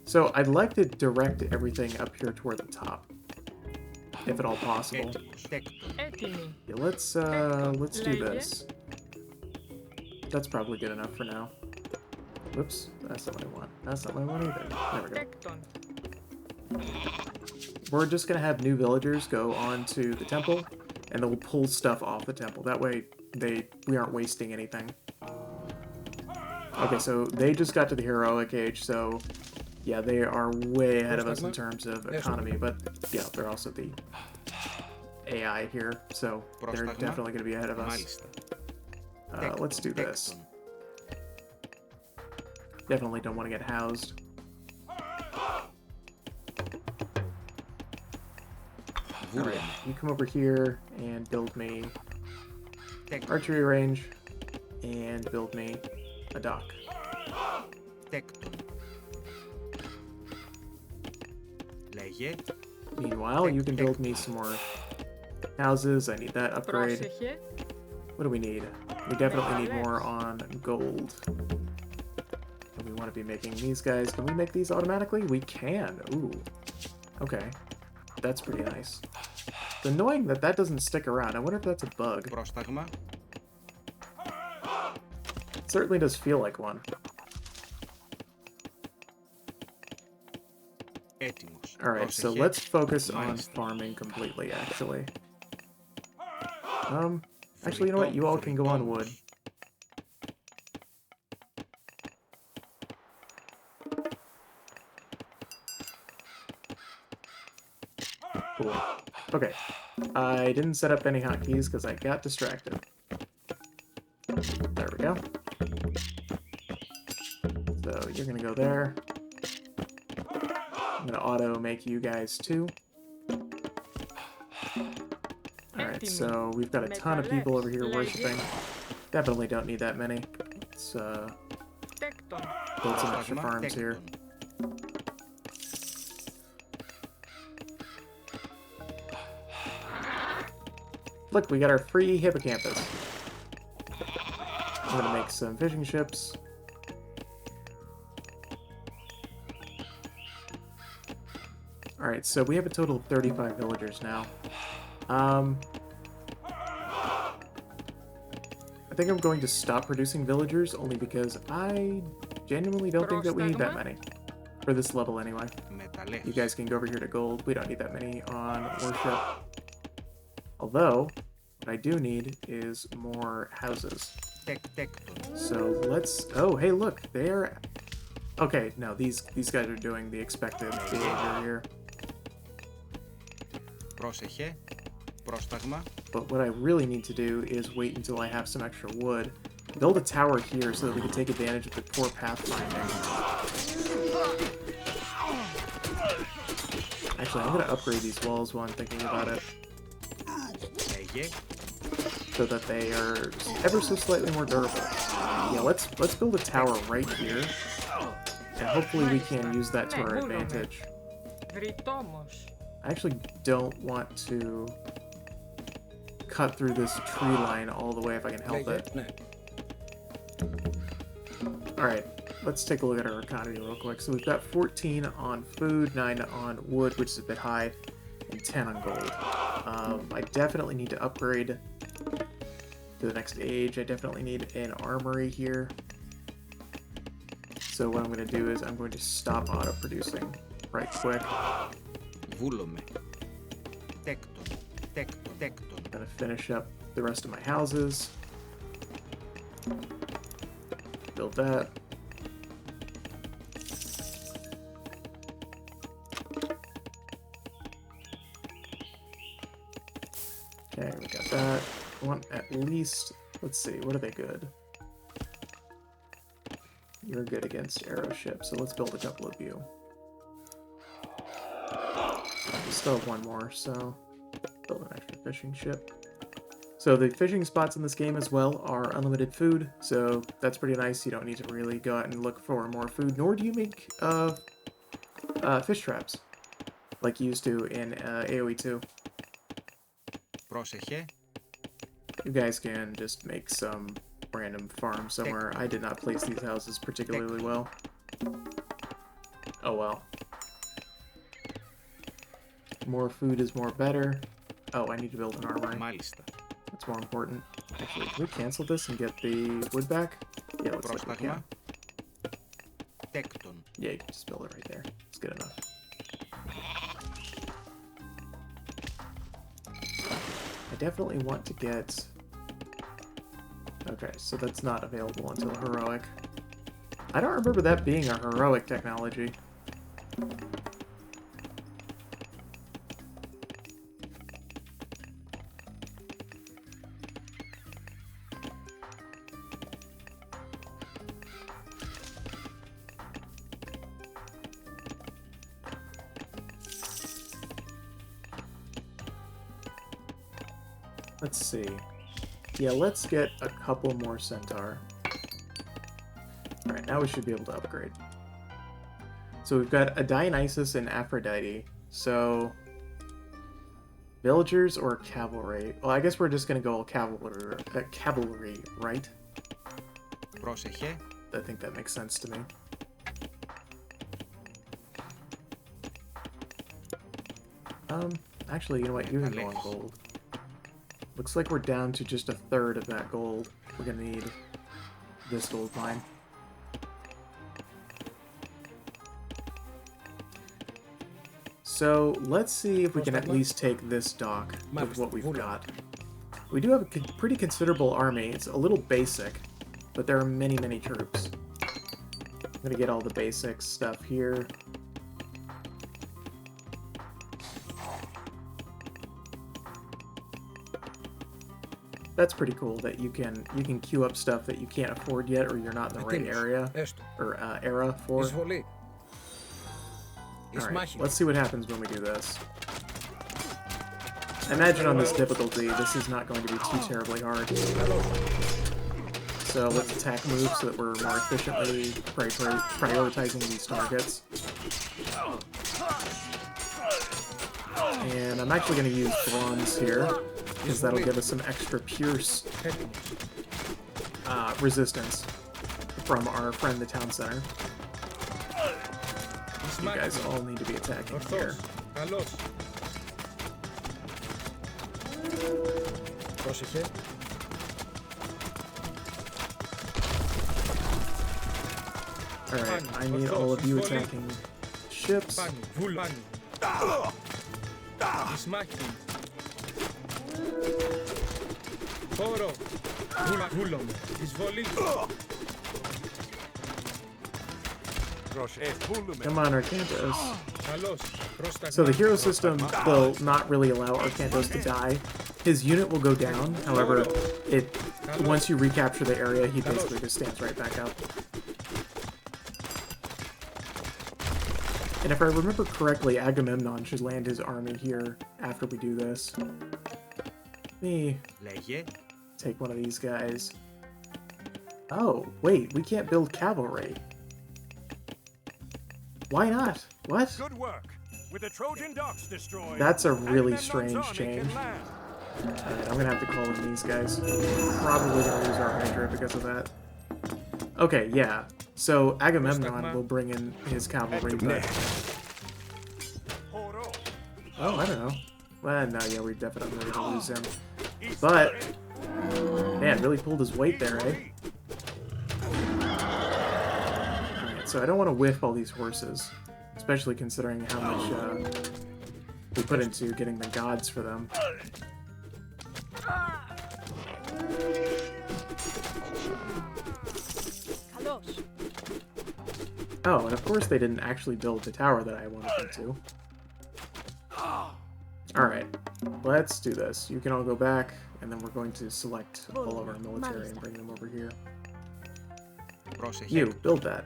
So I'd like to direct everything up here toward the top, if at all possible. Yeah, let's do this. That's probably good enough for now. Whoops, that's not what I want. That's not what I want either. There we go. We're just gonna have new villagers go on to the temple, and then we'll pull stuff off the temple. That way, we aren't wasting anything. Okay, so they just got to the heroic age, so yeah, they are way ahead of us in terms of economy, but yeah, they're also the AI here, so they're definitely going to be ahead of us. Let's do this. Definitely don't want to get housed. Alright, you come over here and build me archery range, and build me a dock. Meanwhile, you can build me some more houses. I need that upgrade. What do we need? We definitely need more on gold. And we want to be making these guys. Can we make these automatically? We can. Ooh. Okay. That's pretty nice. It's annoying that that doesn't stick around. I wonder if that's a bug. It certainly does feel like one. Alright, so let's focus on farming completely, actually. Actually, you know what? You all can go on wood. Cool. Okay. I didn't set up any hotkeys because I got distracted. There we go. So you're gonna go there. I'm gonna auto make you guys too. Alright, so we've got a ton of people over here worshipping. Definitely don't need that many. Let's build some extra farms here. Look, we got our free hippocampus. I'm gonna make some fishing ships. Alright, so we have a total of 35 villagers now. I think I'm going to stop producing villagers, only because I genuinely don't think that we need that many. For this level, anyway. You guys can go over here to gold. We don't need that many on worship. Although, what I do need is more houses. So let's... Oh, hey, look, they're... Okay, no, these guys are doing the expected behavior here. But what I really need to do is wait until I have some extra wood. Build a tower here so that we can take advantage of the poor pathfinding. Actually, I'm going to upgrade these walls while I'm thinking about it. So that they are ever so slightly more durable. Yeah, let's build a tower right here. And hopefully we can use that to our advantage. I actually don't want to cut through this tree line all the way if I can help it. Alright, let's take a look at our economy real quick. So we've got 14 on food, 9 on wood, which is a bit high, and 10 on gold. I definitely need to upgrade to the next age. I definitely need an armory here. So what I'm going to do is I'm going to stop auto-producing right quick. I'm going to finish up the rest of my houses. Build that. Okay, we got that. I want at least, let's see, what are they good? You're good against arrow ships, so let's build a couple of you. We still have one more, so build an extra fishing ship. So the fishing spots in this game as well are unlimited food, so that's pretty nice. You don't need to really go out and look for more food, nor do you make fish traps like you used to in AoE 2. You guys can just make some random farm somewhere. I did not place these houses particularly well. Oh well. More food is more better. Oh, I need to build an armory. That's more important. Actually, can we cancel this and get the wood back? Yeah, looks like we can. Yeah, you can just build it right there. It's good enough. I definitely want to get... Okay, so that's not available until heroic. I don't remember that being a heroic technology. Let's see. Yeah, let's get a couple more centaur. Alright, now we should be able to upgrade. So we've got a Dionysus and Aphrodite. So, villagers or cavalry? Well, I guess we're just gonna go cavalry, right? I think that makes sense to me. Actually, you know what? You can go on gold. Looks like we're down to just a third of that gold. We're gonna need this gold mine. So let's see if we can at least take this dock with what we've got. We do have a pretty considerable army. It's a little basic, but there are many, many troops. I'm gonna get all the basic stuff here. That's pretty cool that you can queue up stuff that you can't afford yet, or you're not in the right area or era for. Alright, let's see what happens when we do this. I imagine on this difficulty, this is not going to be too terribly hard. So let's attack move so that we're more efficiently prioritizing these targets. And I'm actually going to use bronze here, because that'll give us some extra pierce. resistance from our friend the town center. You guys all need to be attacking here. Καλώς. Πρόσεχε. Alright, I need all of you attacking ships. Πάνι, βούλομαι. Εισμάχη. Χώρο. Βούλομαι. Εισβολή. Come on, Arcantos. Καλώς. Προς τα So the hero system will not really allow Arcantos to die. His unit will go down, however, once you recapture the area, he basically just stands right back up. And if I remember correctly, Agamemnon should land his army here after we do this. Let me take one of these guys. Oh, wait, we can't build cavalry. Why not? What? Good work. With the Trojan docks destroyed. That's a really Agamemnon's strange army change. can land. Alright, I'm gonna have to call in these guys. Probably gonna lose our Hydra because of that. Okay, yeah. So Agamemnon will bring in his cavalry, but... Oh, I don't know. Well, no, yeah, we're definitely gonna lose him. But... Man, really pulled his weight there, eh? Alright, so I don't want to whiff all these horses. Especially considering how much we put into getting the gods for them. Oh, and of course they didn't actually build the tower that I wanted them to. Alright, let's do this. You can all go back, and then we're going to select all of our military and bring them over here. You, build that.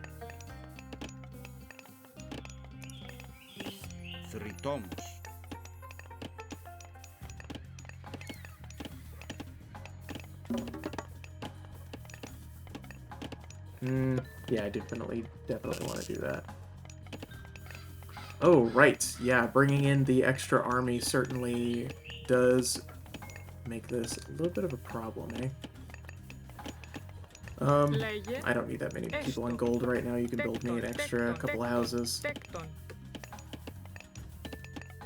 Yeah, I definitely want to do that. Oh, right. Yeah, bringing in the extra army certainly does make this a little bit of a problem, eh? I don't need that many people on gold right now. You can build me an extra couple of houses.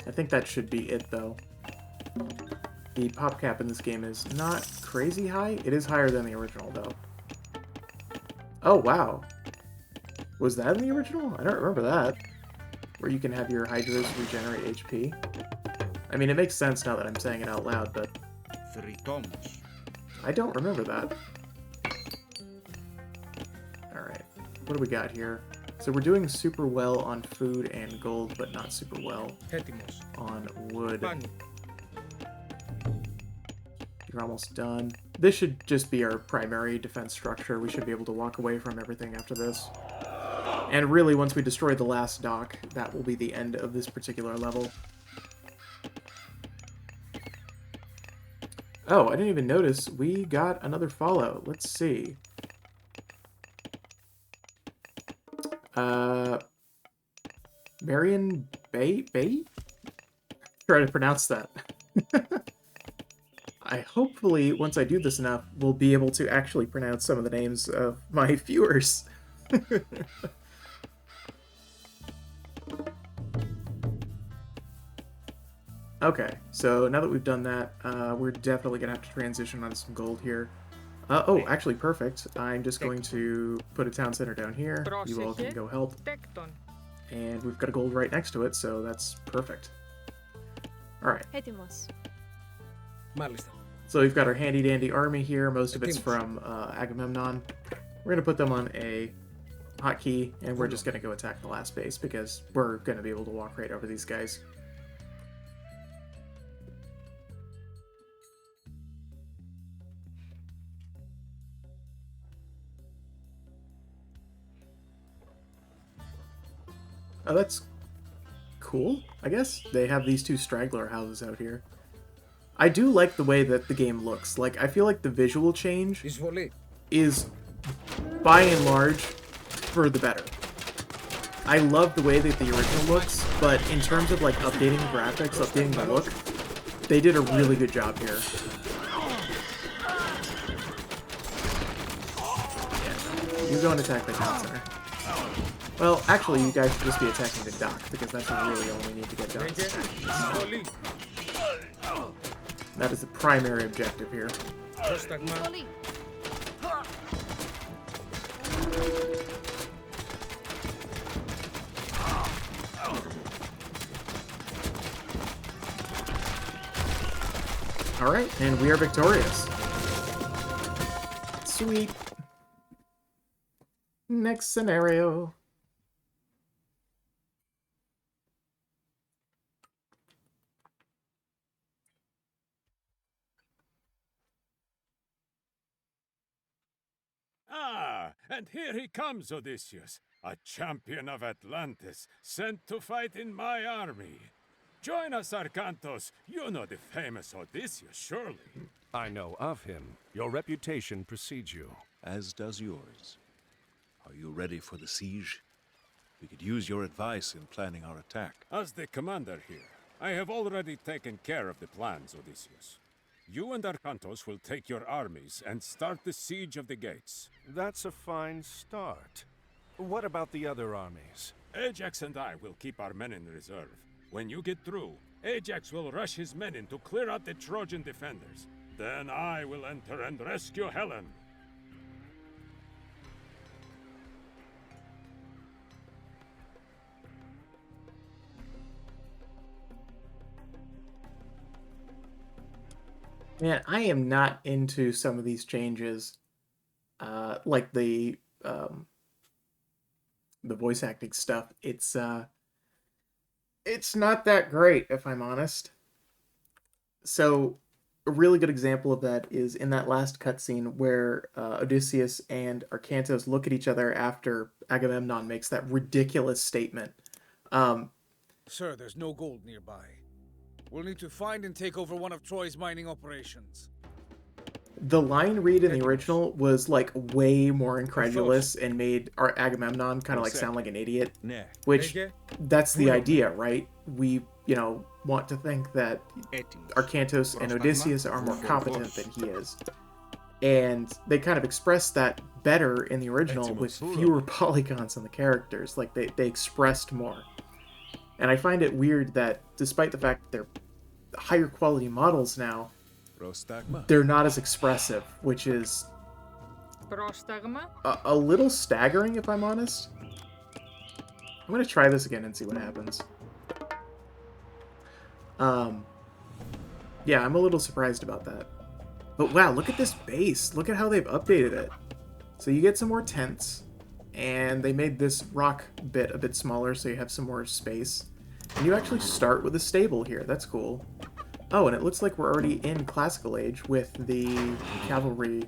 I think that should be it, though. The pop cap in this game is not crazy high. It is higher than the original, though. Oh, wow. Was that in the original? I don't remember that. Where you can have your Hydras regenerate HP. I mean, it makes sense now that I'm saying it out loud, but... I don't remember that. Alright. What do we got here? So we're doing super well on food and gold, but not super well on wood. You're almost done. This should just be our primary defense structure. We should be able to walk away from everything after this. And really, once we destroy the last dock, that will be the end of this particular level. Oh, I didn't even notice. We got another follow. Let's see. Marion Bay? Try to pronounce that. I hopefully, once I do this enough, will be able to actually pronounce some of the names of my viewers. Okay, so now that we've done that, we're definitely going to have to transition on some gold here. Oh, actually, perfect. I'm just going to put a town center down here. You all can go help. And we've got a gold right next to it, so that's perfect. Alright. So we've got our handy-dandy army here. Most of it's from Agamemnon. We're going to put them on a hotkey, and we're just going to go attack the last base, because we're going to be able to walk right over these guys. Oh, that's cool, I guess. They have these two straggler houses out here. I do like the way that the game looks. Like, I feel like the visual change is, by and large, for the better. I love the way that the original looks, but in terms of, like, updating the graphics, updating the look, they did a really good job here. You go and attack the town center. Well, actually, you guys should just be attacking the dock, because that's really all we need to get done. Εισβολή. That is the primary objective here. Πρόσταγμα. Alright, and we are victorious. Sweet. Next scenario. Ah, and here he comes, Odysseus, a champion of Atlantis, sent to fight in my army. Join us, Arkantos. You know the famous Odysseus, surely. I know of him. Your reputation precedes you. As does yours. Are you ready for the siege? We could use your advice in planning our attack. As the commander here, I have already taken care of the plans, Odysseus. You and Arkantos will take your armies and start the siege of the gates. That's a fine start. What about the other armies? Ajax and I will keep our men in reserve. When you get through, Ajax will rush his men in to clear out the Trojan defenders. Then I will enter and rescue Helen. Man, I am not into some of these changes. Like the voice acting stuff. It's not that great, if I'm honest. So, a really good example of that is in that last cutscene where Odysseus and Arkantos look at each other after Agamemnon makes that ridiculous statement. Sir, there's no gold nearby. We'll need to find and take over one of Troy's mining operations. The line read in the original was like way more incredulous and made our Agamemnon kind of like sound like an idiot. Which, that's the idea, right? We, want to think that Arkantos and Odysseus are more competent than he is. And they kind of expressed that better in the original with fewer polygons on the characters. Like, they expressed more. And I find it weird that, despite the fact that they're higher quality models now, they're not as expressive, which is a little staggering, if I'm honest. I'm going to try this again and see what happens. Yeah, I'm a little surprised about that. But wow, look at this base. Look at how they've updated it. So you get some more tents, and they made this rock bit a bit smaller so you have some more space. And you actually start with a stable here. That's cool. Oh, and it looks like we're already in Classical Age with the cavalry.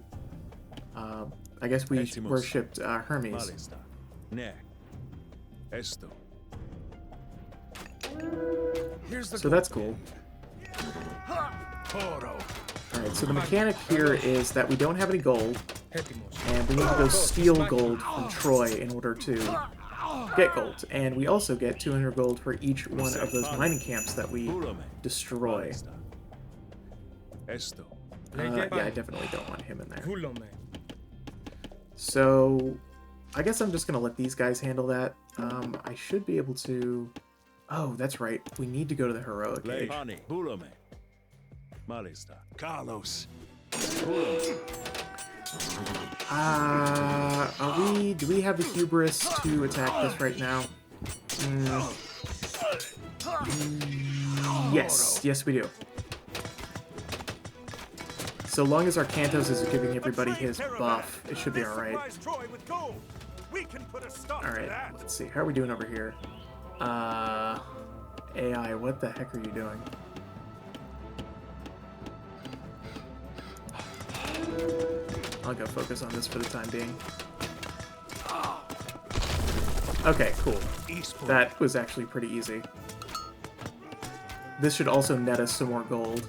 I guess we worshipped Hermes. So that's cool. Alright, so the mechanic here is that we don't have any gold, and we need to go steal gold from Troy in order to get gold. And we also get 200 gold for each one of those mining camps that we destroy. Yeah, I definitely don't want him in there. So, I guess I'm just going to let these guys handle that. I should be able to... Oh, that's right. We need to go to the Heroic Age. Carlos. Do we have the hubris to attack this right now? Yes we do. So long as Arkantos is giving everybody his buff, it should be alright. Alright, let's see. How are we doing over here? AI, what the heck are you doing? I'll go focus on this for the time being. Okay, cool. That was actually pretty easy. This should also net us some more gold.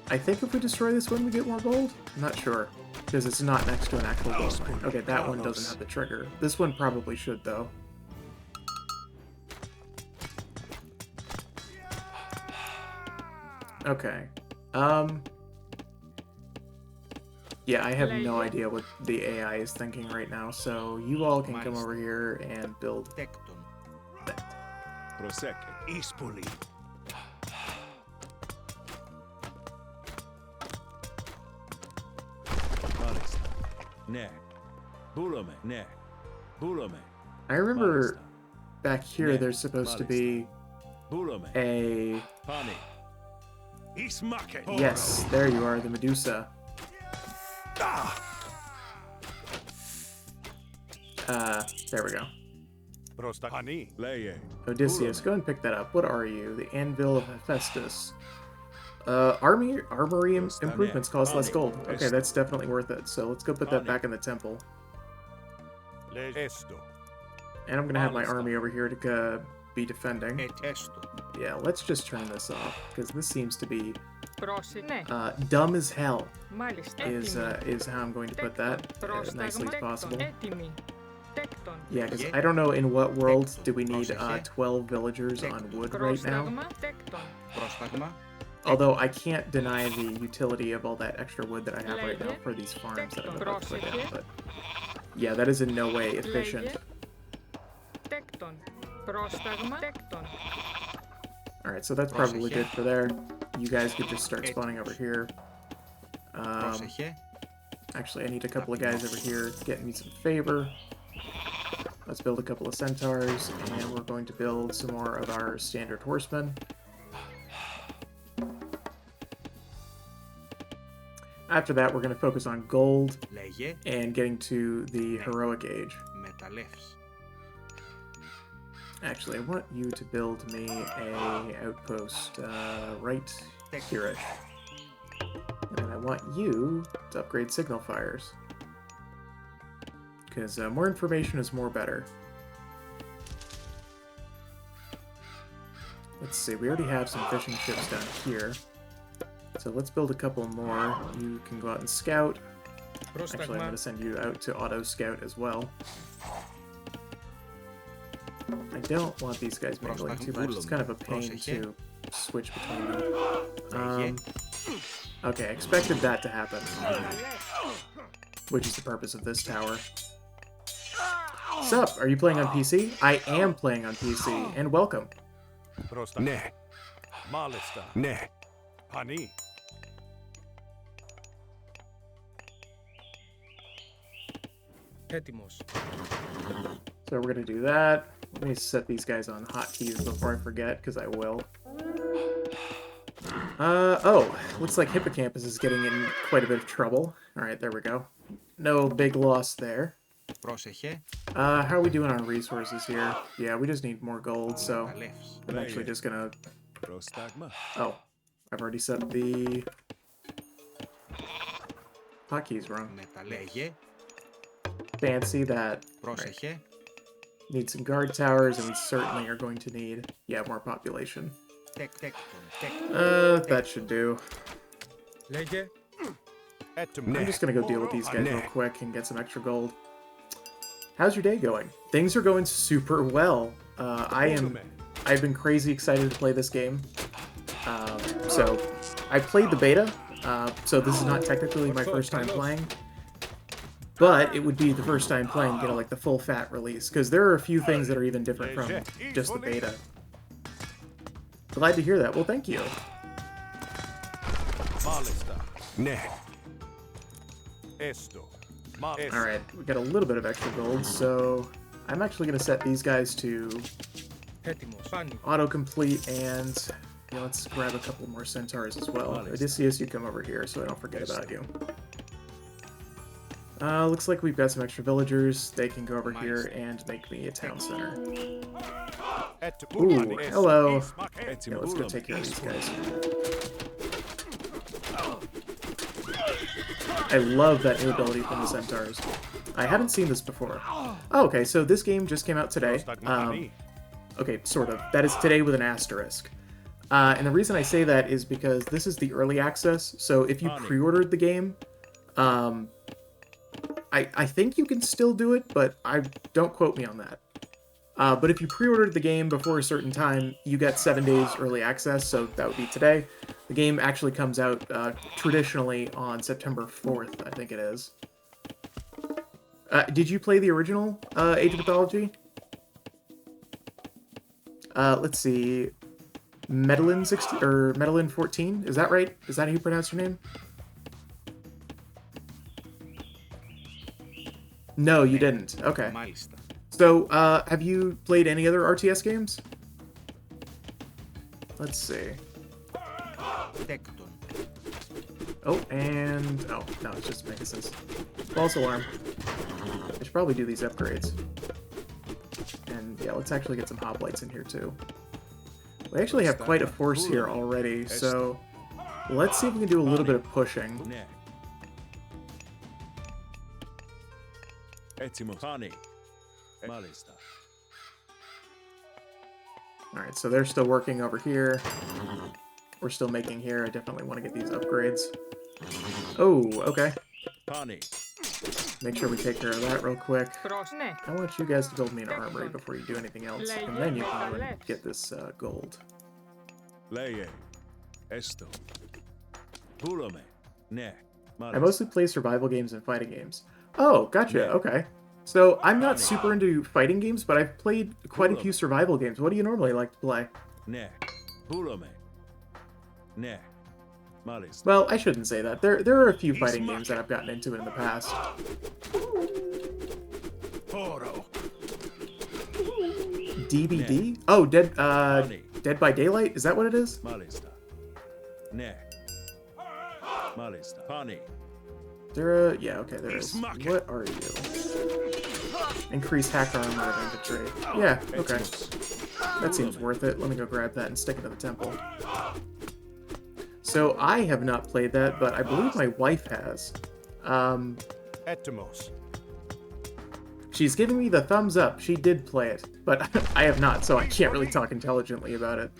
I think if we destroy this one, we get more gold? I'm not sure, because it's not next to an actual gold mine. Okay, that one doesn't have the trigger. This one probably should, though. Okay. Yeah, I have no idea what the AI is thinking right now, so you all can come over here and build. Prosecco. Ispoli. Malista. Ne. Bulome. Ne. Bulome. I remember Malista. back here Ne. there's supposed to be Bulome. a... Pani. Ismake. Yes, there you are, the Medusa. There we go. Prostahani. Leye. Odysseus, go and pick that up. What are you? The Anvil of Hephaestus. Armory improvements cost less gold. Okay, that's definitely worth it. So let's go put that back in the temple. Esto. And I'm gonna have my army over here to be defending. Yeah, let's just turn this off because this seems to be dumb as hell. Is how I'm going to put that as nicely as possible. Yeah, because I don't know in what world do we need 12 villagers on wood right now. Although I can't deny the utility of all that extra wood that I have right now for these farms that I'm about to put down. But yeah, that is in no way efficient. Alright, so that's probably good for there. You guys could just start spawning over here. Actually, I need a couple of guys over here getting me some favor. Let's build a couple of centaurs, and we're going to build some more of our standard horsemen. After that, we're going to focus on gold and getting to the heroic age. Actually, I want you to build me a outpost right here-ish. And I want you to upgrade signal fires. Because more information is more better. Let's see, we already have some fishing ships down here. So let's build a couple more. You can go out and scout. Actually, I'm going to send you out to auto scout as well. I don't want these guys mingling too much. It's kind of a pain to switch between them. Okay, I expected that to happen. Which is the purpose of this tower. Sup? Are you playing on PC? I am playing on PC, and welcome. Ne. Malista. Ne. Pani. So we're gonna do that. Let me set these guys on hotkeys before I forget, because I will. Oh, looks like Hippocampus is getting in quite a bit of trouble. Alright, there we go. No big loss there. How are we doing on resources here? Yeah, we just need more gold, so I'm actually just gonna... Oh, I've already set the hotkeys wrong. Fancy that. Right. Need some guard towers, and we certainly are going to need, yeah, more population. That should do. I'm just gonna go deal with these guys real quick and get some extra gold. How's your day going? Things are going super well. I've been crazy excited to play this game. So I played the beta, so this is not technically my first time playing. But it would be the first time playing, you know, like the full fat release, because there are a few things that are even different from just the beta. Glad to hear that. Well, thank you. Alright, we got a little bit of extra gold, so I'm actually going to set these guys to autocomplete, and you know, let's grab a couple more centaurs as well. Odysseus, you come over here so I don't forget about you. Looks like we've got some extra villagers. They can go over here and make me a town center. Ooh, hello. Yeah, let's go take care of these guys. I love that new ability from the centaurs. I haven't seen this before. Oh, okay, so this game just came out today. Okay, sort of. That is today with an asterisk. And the reason I say that is because this is the early access, so if you pre-ordered the game, I think you can still do it, but don't quote me on that. But if you pre-ordered the game before a certain time, you get 7 days early access, so that would be today. The game actually comes out traditionally on September 4th, I think it is. Did you play the original Age of Mythology? Let's see. Medellin 16 or Medellin 14, is that right? Is that how you pronounce your name? No, you didn't. Okay. So, have you played any other RTS games? Let's see. Oh, and... Oh, no, it's just Pegasus. False alarm. I should probably do these upgrades. And, yeah, let's actually get some hoplites in here, too. We actually have quite a force here already, so... Let's see if we can do a little bit of pushing. Alright, so they're still working over here. We're still making here. I definitely want to get these upgrades. Oh, okay. Make sure we take care of that real quick. I want you guys to build me an armory before you do anything else, and then you can go and get this gold. I mostly play survival games and fighting games. Oh, gotcha, okay. So, I'm not super into fighting games, but I've played quite a few survival games. What do you normally like to play? Well, I shouldn't say that. There are a few fighting games that I've gotten into in the past. DBD? Oh, Dead by Daylight? Is that what it is? Yeah, okay, there is. What are you? Increase hack armor and infantry. Yeah, okay. That seems worth it. Let me go grab that and stick it to the temple. So, I have not played that, but I believe my wife has. She's giving me the thumbs up. She did play it, but I have not, so I can't really talk intelligently about it.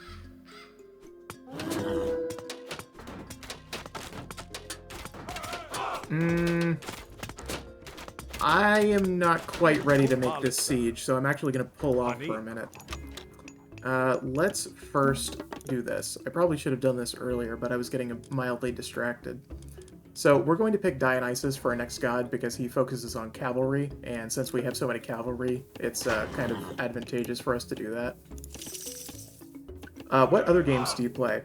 I am not quite ready to make this siege, so I'm actually going to pull off for a minute. Let's first do this. I probably should have done this earlier, but I was getting mildly distracted. So we're going to pick Dionysus for our next god because he focuses on cavalry, and since we have so many cavalry, it's kind of advantageous for us to do that. What other games do you play?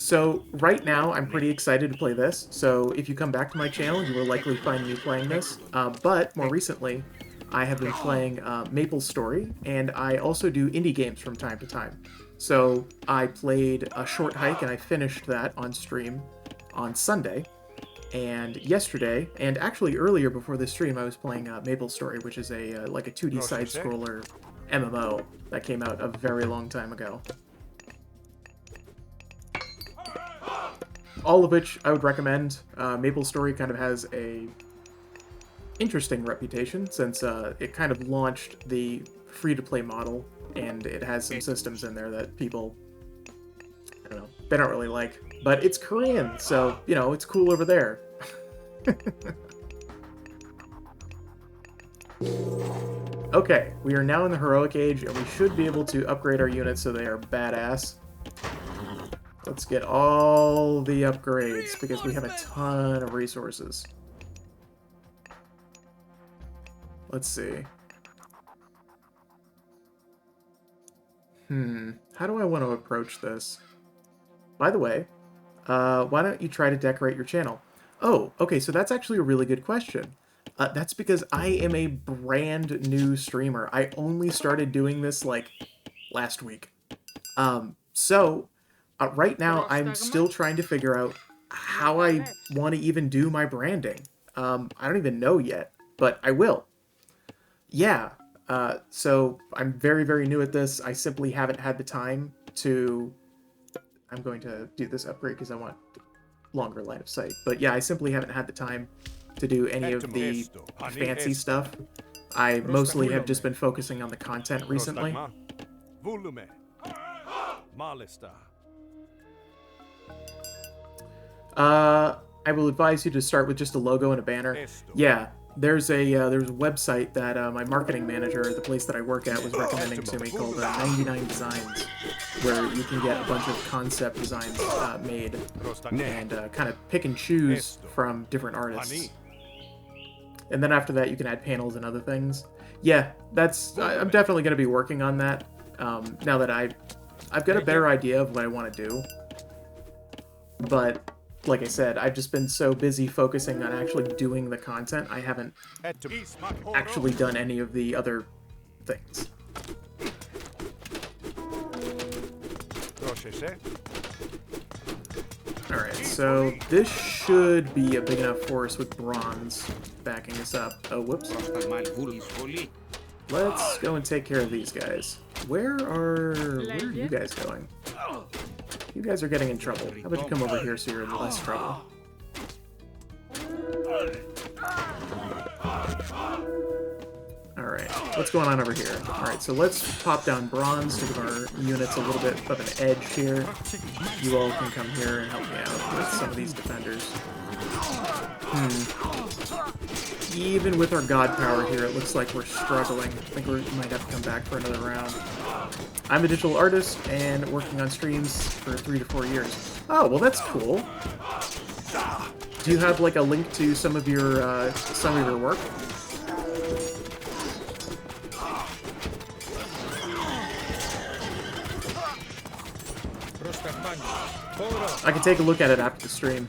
So, right now, I'm pretty excited to play this, so if you come back to my channel, you will likely find me playing this, but more recently, I have been playing Maple Story, and I also do indie games from time to time. So, I played A Short Hike, and I finished that on stream on Sunday, and yesterday, and actually earlier before this stream, I was playing Maple Story, which is a like a 2D side-scroller MMO that came out a very long time ago. All of which I would recommend. Maple Story kind of has a interesting reputation since it kind of launched the free-to-play model, and it has some systems in there that people, I don't know, they don't really like. But it's Korean, so, you know, it's cool over there. Okay, we are now in the Heroic Age, and we should be able to upgrade our units so they are badass. Let's get all the upgrades, because we have a ton of resources. Let's see. How do I want to approach this? By the way, why don't you try to decorate your channel? Oh, okay, so that's actually a really good question. That's because I am a brand new streamer. I only started doing this, like, last week. Right now, I'm still trying to figure out how I want to even do my branding. I don't even know yet, but I will. Yeah, so I'm very, very new at this. I simply haven't had the time to... I'm going to do this upgrade because I want longer line of sight. But yeah, I simply haven't had the time to do any of the fancy stuff. I mostly have just been focusing on the content recently. I will advise you to start with just a logo and a banner. Yeah, there's a website that my marketing manager at the place that I work at was recommending to me called 99 Designs, where you can get a bunch of concept designs made and kind of pick and choose from different artists. And then after that, you can add panels and other things. Yeah, I'm definitely going to be working on that now that I've got a better idea of what I want to do. But like I said, I've just been so busy focusing on actually doing the content, I haven't actually done any of the other things. Alright, so this should be a big enough force with bronze backing us up. Oh, whoops. Let's go and take care of these guys. Where are you guys going? You guys are getting in trouble. How about you come over here so you're in less trouble? Alright, what's going on over here? Alright, so let's pop down bronze to give our units a little bit of an edge here. You all can come here and help me out with some of these defenders. Even with our god power here, it looks like we're struggling. I think we might have to come back for another round. I'm a digital artist and working on streams for 3 to 4 years. Oh, well that's cool. Do you have like a link to some of your work? I can take a look at it after the stream.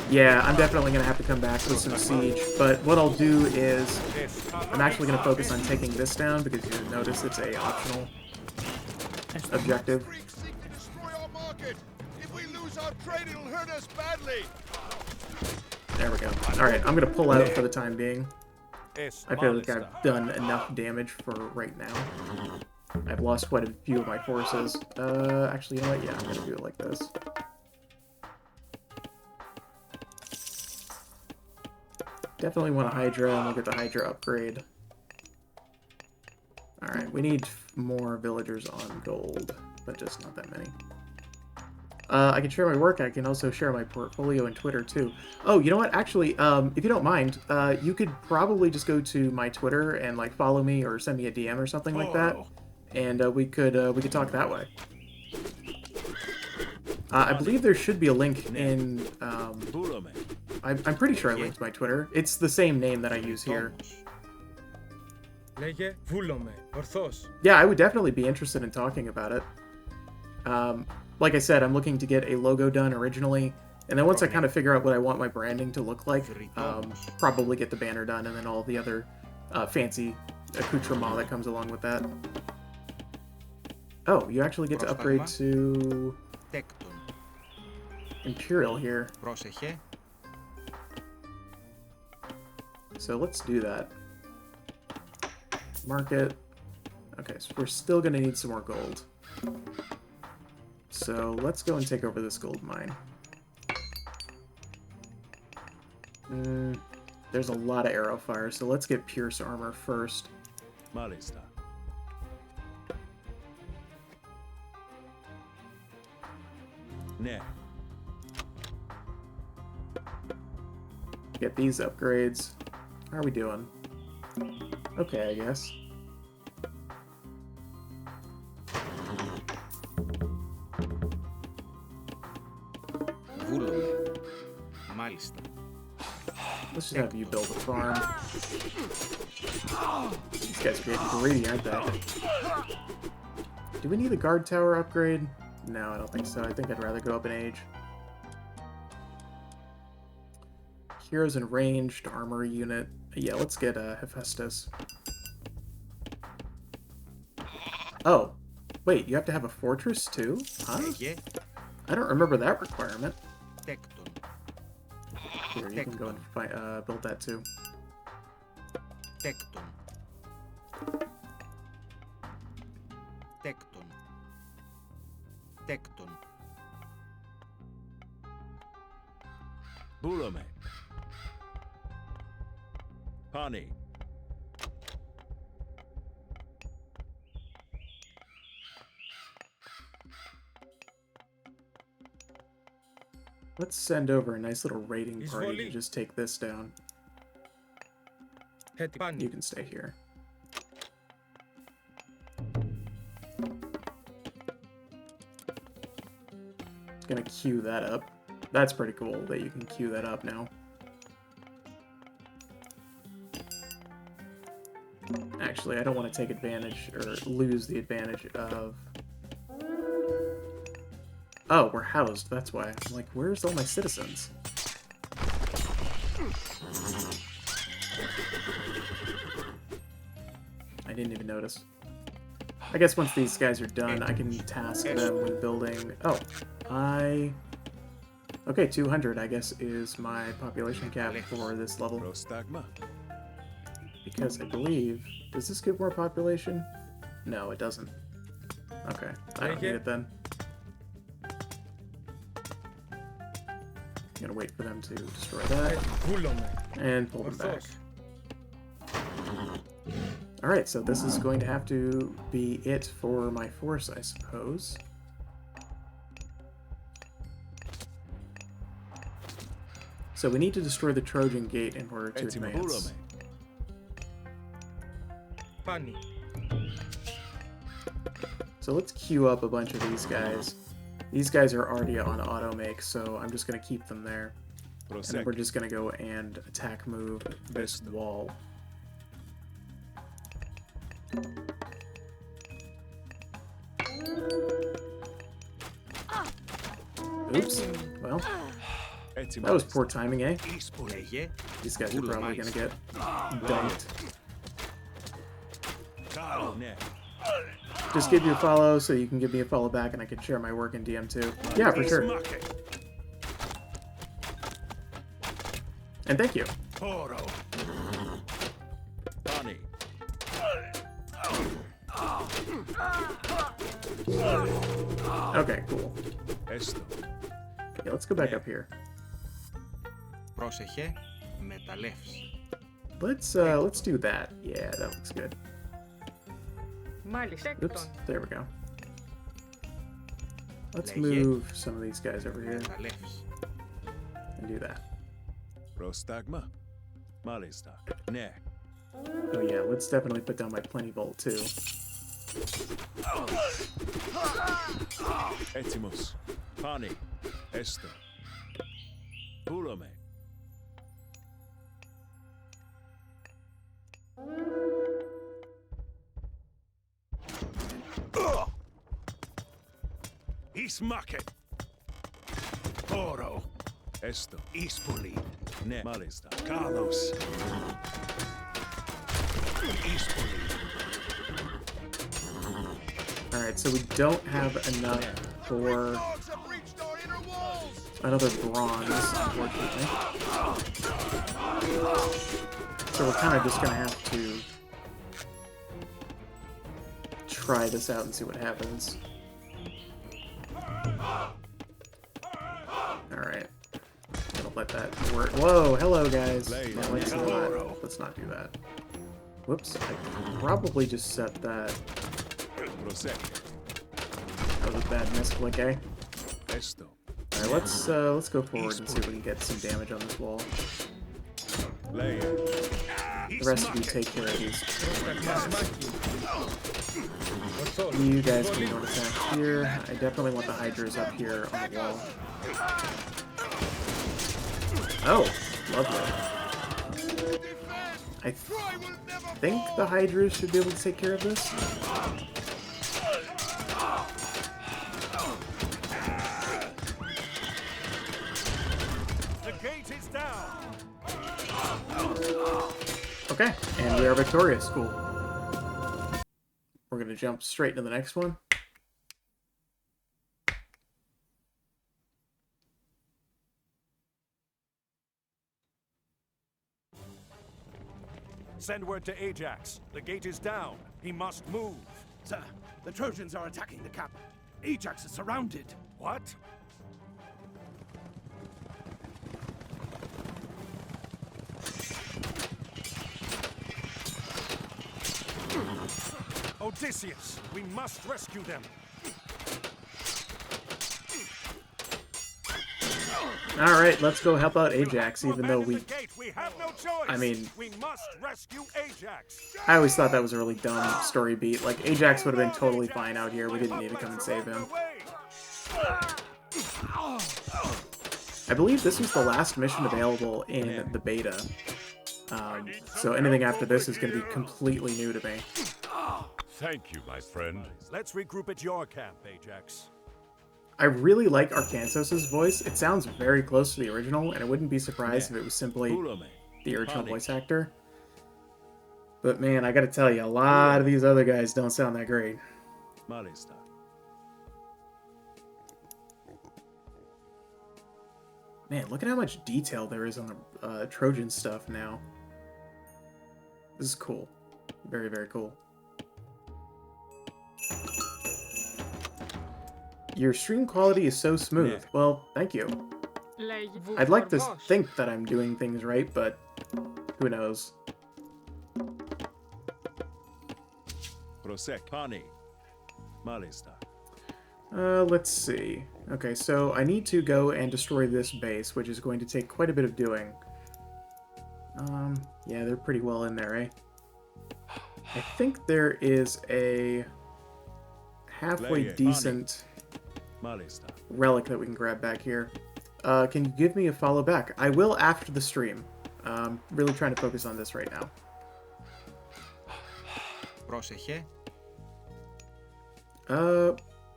Yeah, I'm definitely going to have to come back with some siege, but what I'll do is I'm actually going to focus on taking this down because you notice it's a optional objective. There we go. Alright, I'm going to pull out for the time being. I feel like I've done enough damage for right now. I've lost quite a few of my forces. Actually, you know what? Yeah, I'm going to do it like this. Definitely want a Hydra, and we'll get the Hydra upgrade. Alright, we need more villagers on gold, but just not that many. I can share my work. I can also share my portfolio and Twitter, too. Oh, you know what? Actually, if you don't mind, you could probably just go to my Twitter and, like, follow me or send me a DM or something like that. And we could talk that way. I believe there should be a link in... I'm pretty sure I linked my Twitter. It's the same name that I use here. Yeah, I would definitely be interested in talking about it. Like I said, I'm looking to get a logo done originally, and then once I kind of figure out what I want my branding to look like, probably get the banner done, and then all the other fancy accoutrement that comes along with that. Oh, you actually get to upgrade to Imperial here. So let's do that. Market. Okay, so we're still going to need some more gold. So let's go and take over this gold mine. There's a lot of arrow fire, so let's get pierce armor first. Malista. Get these upgrades. How are we doing? Okay, I guess. Let's just have you build a farm. These guys are getting greedy, aren't they? Do we need a guard tower upgrade? No, I don't think so. I think I'd rather go up in age. Heroes in ranged armory unit. Yeah, let's get Hephaestus. Oh, wait, you have to have a fortress too? Huh? I don't remember that requirement. Here, you can go and build that too. Bulame. Pani. Let's send over a nice little raiding party to just take this down. You can stay here. Gonna queue that up. That's pretty cool that you can queue that up now. Actually, I don't want to take advantage or lose the advantage of... Oh, we're housed. That's why. I'm like, where's all my citizens? I didn't even notice. I guess once these guys are done, I can task them with building... Oh, Okay, 200, I guess, is my population cap for this level. Because I believe... Does this give more population? No, it doesn't. Okay, I don't need it then. I'm gonna wait for them to destroy that. And pull them back. Alright, so this is going to have to be it for my force, I suppose. So we need to destroy the Trojan Gate in order to advance. So let's queue up a bunch of these guys. These guys are already on auto make, so I'm just going to keep them there. And then we're just going to go and attack move this wall. Oops. Well, that was poor timing, eh? These guys are probably going to get dunked. Just give you a follow so you can give me a follow back and I can share my work in DM2. Yeah, for sure. And thank you. Okay, cool. Yeah, let's go back up here. Let's do that. Yeah, that looks good. Oops, there we go. Let's move some of these guys over here and do that. Oh yeah, let's definitely put down my plenty bolt too. Etimus, Pani, Esto, Bulome. Ismake. Oro. Esto. Ispoli. Ne. Malista. Carlos. Ispoli. Alright, so we don't have enough for another bronze, unfortunately. So we're kind of just going to have to try this out and see what happens. Alright. Gonna let that work. Whoa, hello guys. No, let's not do that. Whoops, I probably just set that. That was a bad misclick, eh? Alright, let's go forward and see if we can get some damage on this wall. The rest of you take care of these. You guys can go attack here. I definitely want the Hydras up here on the wall. Oh, lovely. I think the Hydras should be able to take care of this. The gate is down. Okay, and we are victorious. Cool. We're going to jump straight into the next one. Send word to Ajax. The gate is down. He must move. Sir, the Trojans are attacking the camp. Ajax is surrounded. What? Odysseus, we must rescue them. Alright, let's go help out Ajax, even though we... We have no choice. I mean... We must rescue Ajax. I always thought that was a really dumb story beat. Like, Ajax would have been totally fine out here. We didn't need to come and save him. I believe this was the last mission available in the beta. So anything after this is going to be completely new to me. Thank you, my friend. Let's regroup at your camp, Ajax. I really like Arkansas' voice. It sounds very close to the original, and I wouldn't be surprised if it was simply the original voice actor. But man, I gotta tell you, a lot of these other guys don't sound that great. Man, look at how much detail there is on the Trojan stuff now. This is cool. Very, very cool. Your stream quality is so smooth. Well, thank you. I'd like to think that I'm doing things right, but who knows? Let's see. Okay, so I need to go and destroy this base, which is going to take quite a bit of doing. Yeah, they're pretty well in there, eh? I think there is a halfway decent relic that we can grab back here. Can you give me a follow back? I will after the stream. Really trying to focus on this right now.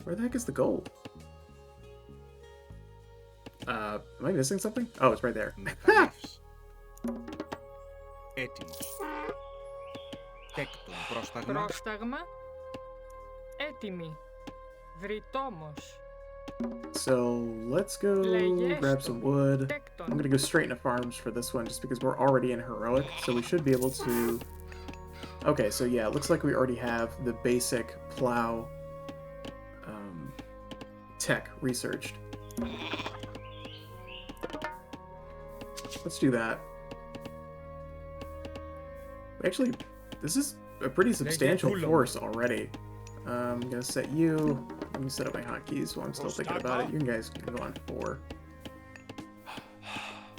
Where the heck is the gold? Am I missing something? Oh, it's right there. Πρόσταγμα. Έτοιμη. Βρυτόμος. So let's go grab some wood. I'm gonna go straight into farms for this one just because we're already in heroic, so we should be able to... Okay, so yeah, it looks like we already have the basic plow tech researched. Let's do that. Actually, this is a pretty substantial force already. I'm gonna set you. Let me set up my hotkeys while I'm still thinking about it. You guys can go on 4.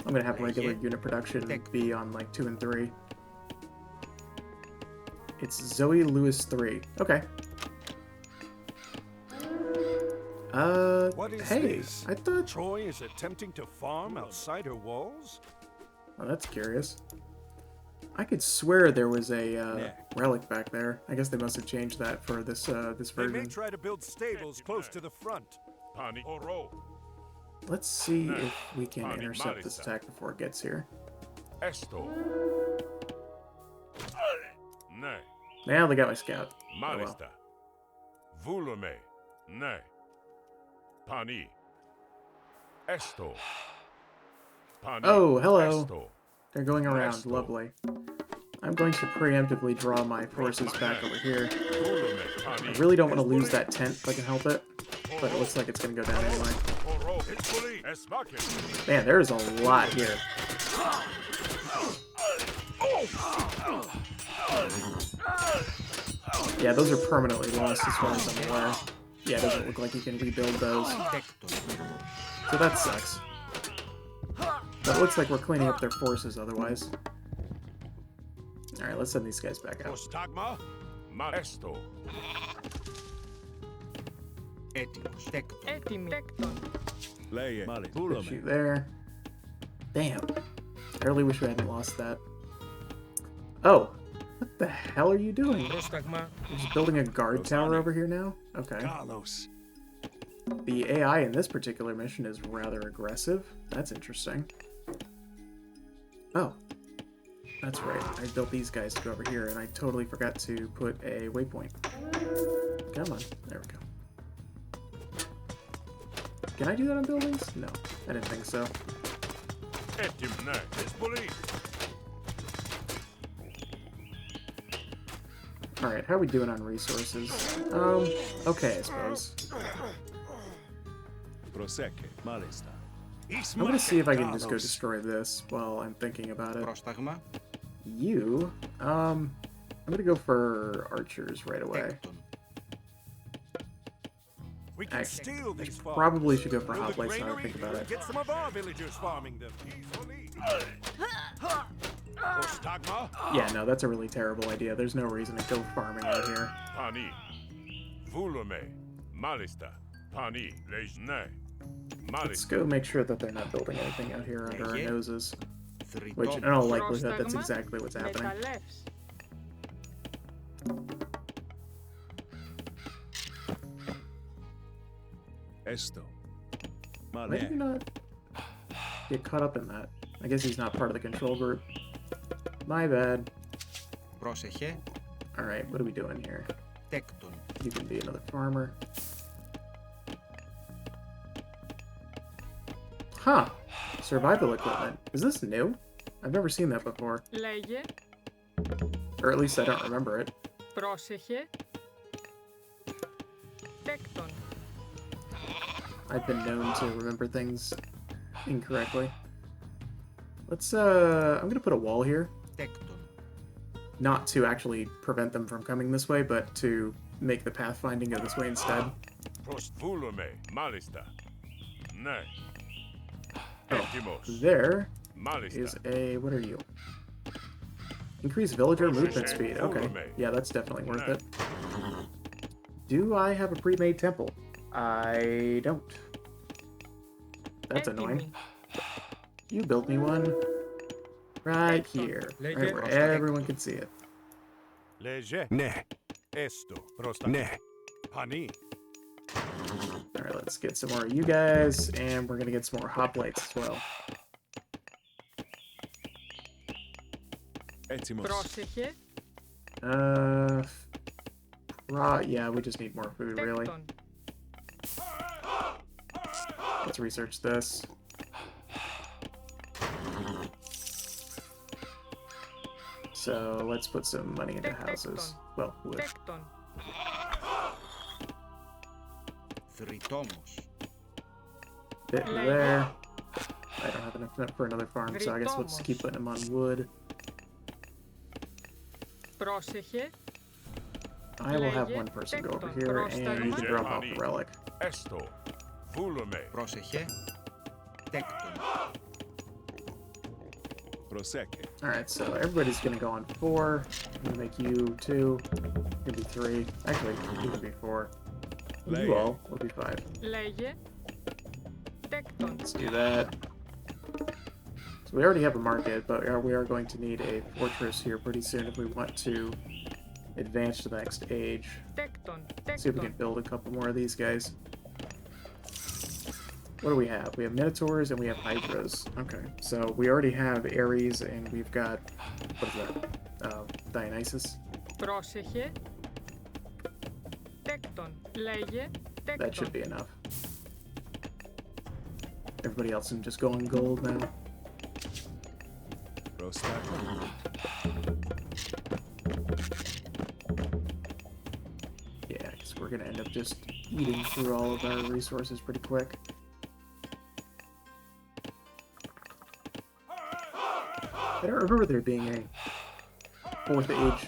I'm gonna have regular unit production be on like 2 and 3. It's Zoe Lewis 3. Okay. What is hey, this? I thought Troy is attempting to farm outside her walls? Oh, that's curious. I could swear there was a relic back there. I guess they must have changed that for this this version. They may try to build stables close to the front. Let's see if we can intercept this attack before it gets here. Now they got my scout. Oh, well. Pani. Esto. Pani. Oh, hello. Esto. They're going around. Lovely. I'm going to preemptively draw my forces back over here. I really don't want to lose that tent if I can help it, but it looks like it's going to go down anyway. Man, there's a lot here. Yeah, those are permanently lost as far as I'm aware. Yeah, it doesn't look like you can rebuild those. So that sucks. But it looks like we're cleaning up their forces otherwise. Alright, let's send these guys back out. Shoot there. Damn. I really wish we hadn't lost that. Oh! What the hell are you doing? You're just building a guard tower over here now? Okay. The AI in this particular mission is rather aggressive. That's interesting. Oh. That's right. I built these guys to go over here, and I totally forgot to put a waypoint. Come on. There we go. Can I do that on buildings? No. I didn't think so. Alright, how are we doing on resources? Okay, I suppose. I'm gonna see if I can just go destroy this while I'm thinking about it. You, I'm gonna go for archers right away. We can Actually, steal these farms. probably should go for Build a hoplites now that I granary think about it. and get some of our villagers farming them. Ostagma? Yeah, no, that's a really terrible idea. There's no reason to go farming out here. Pani. Vulume. Malista. Pani. Lejne. Let's Malista. go make sure that they're not building anything out here under our noses. Which, in all likelihood, that's exactly what's happening. Μεταλλεύς. Esto. Why did you not get caught up in that? I guess he's not part of the control group. My bad. Πρόσεχε. Alright, what are we doing here? Τέκτον. You can be another farmer. Huh. Survival equipment. Is this new? I've never seen that before. Λέγε. Or at least I don't remember it. Πρόσεχε. Τέκτον. I've been known to remember things incorrectly. Let's, I'm gonna put a wall here. Τέκτον. Not to actually prevent them from coming this way, but to make the pathfinding go this way instead. Prost Vulume. Malista. Ne. Oh, Etimos. there Malista. is a... what are you? Increase villager movement speed. Okay. Yeah, that's definitely worth it. Do I have a pre-made temple? I don't. That's annoying. You built me one right here. Right where everyone can see it. Leje. Ne. Esto. Prosta. Ne. Pani. Alright, let's get some more of you guys, and we're gonna get some more hoplites as well. Etimos. Πρόσεχε. Yeah, we just need more food, really. Τέκτον. Let's research this. So let's put some money into houses. Well, wood. Τέκτον. Θρητόμος. Bit there. I don't have enough for another farm, so I guess we'll just keep putting them on wood. Πρόσεχε. I will have one person go over here and you can drop off the relic. Esto. Vulume. Πρόσεχε. Τέκτον. Prosecche. Alright, so everybody's gonna go on 4. I'm gonna make you 2. Could be 3. Actually, you could be 4. You all will be 5. Λέγε. Τέκτον. Let's do that. So we already have a market, but we are going to need a fortress here pretty soon if we want to advance to the next age. Τέκτον. See if we can build a couple more of these guys. What do we have? We have Minotaurs and we have Hydras. Okay, so we already have Ares and we've got, what is that? Dionysus. Πρόσεχε. Τέκτον. Λέγε. Τέκτον. That should be enough. Everybody else can just go on gold now. Prostagma. Yeah, because we're going to end up just eating through all of our resources pretty quick. I don't remember there being a 4th age.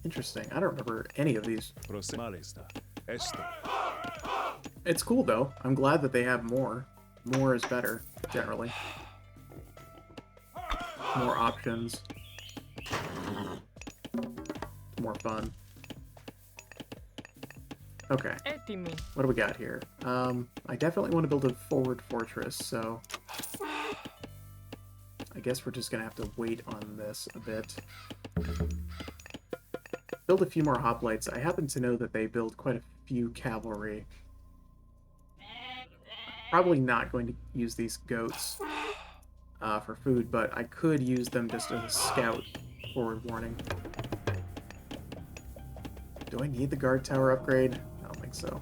Interesting. I don't remember any of these. Malista. Esto. It's cool though. I'm glad that they have more. More is better, generally. More options. More fun. Okay. Έτοιμοι. What do we got here? I definitely want to build a forward fortress, so I guess we're just gonna have to wait on this a bit. Build a few more hoplites. I happen to know that they build quite a few cavalry. Probably not going to use these goats for food, but I could use them just as a scout forward warning. Do I need the guard tower upgrade? I don't think so.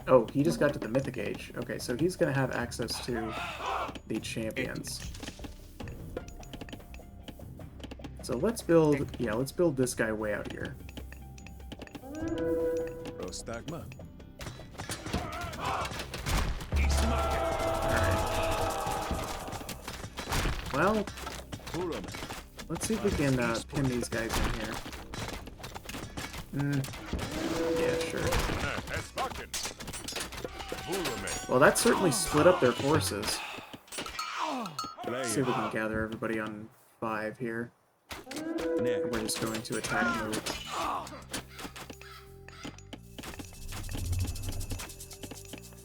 Oh, he just got to the mythic age. Okay, so he's going to have access to the champions. So let's build, yeah, let's build this guy way out here. Prostagma. Well, let's see if we can pin these guys in here. Yeah, sure. Well, that certainly split up their forces. Let's see if we can gather everybody on 5 here. We're just going to attack mode.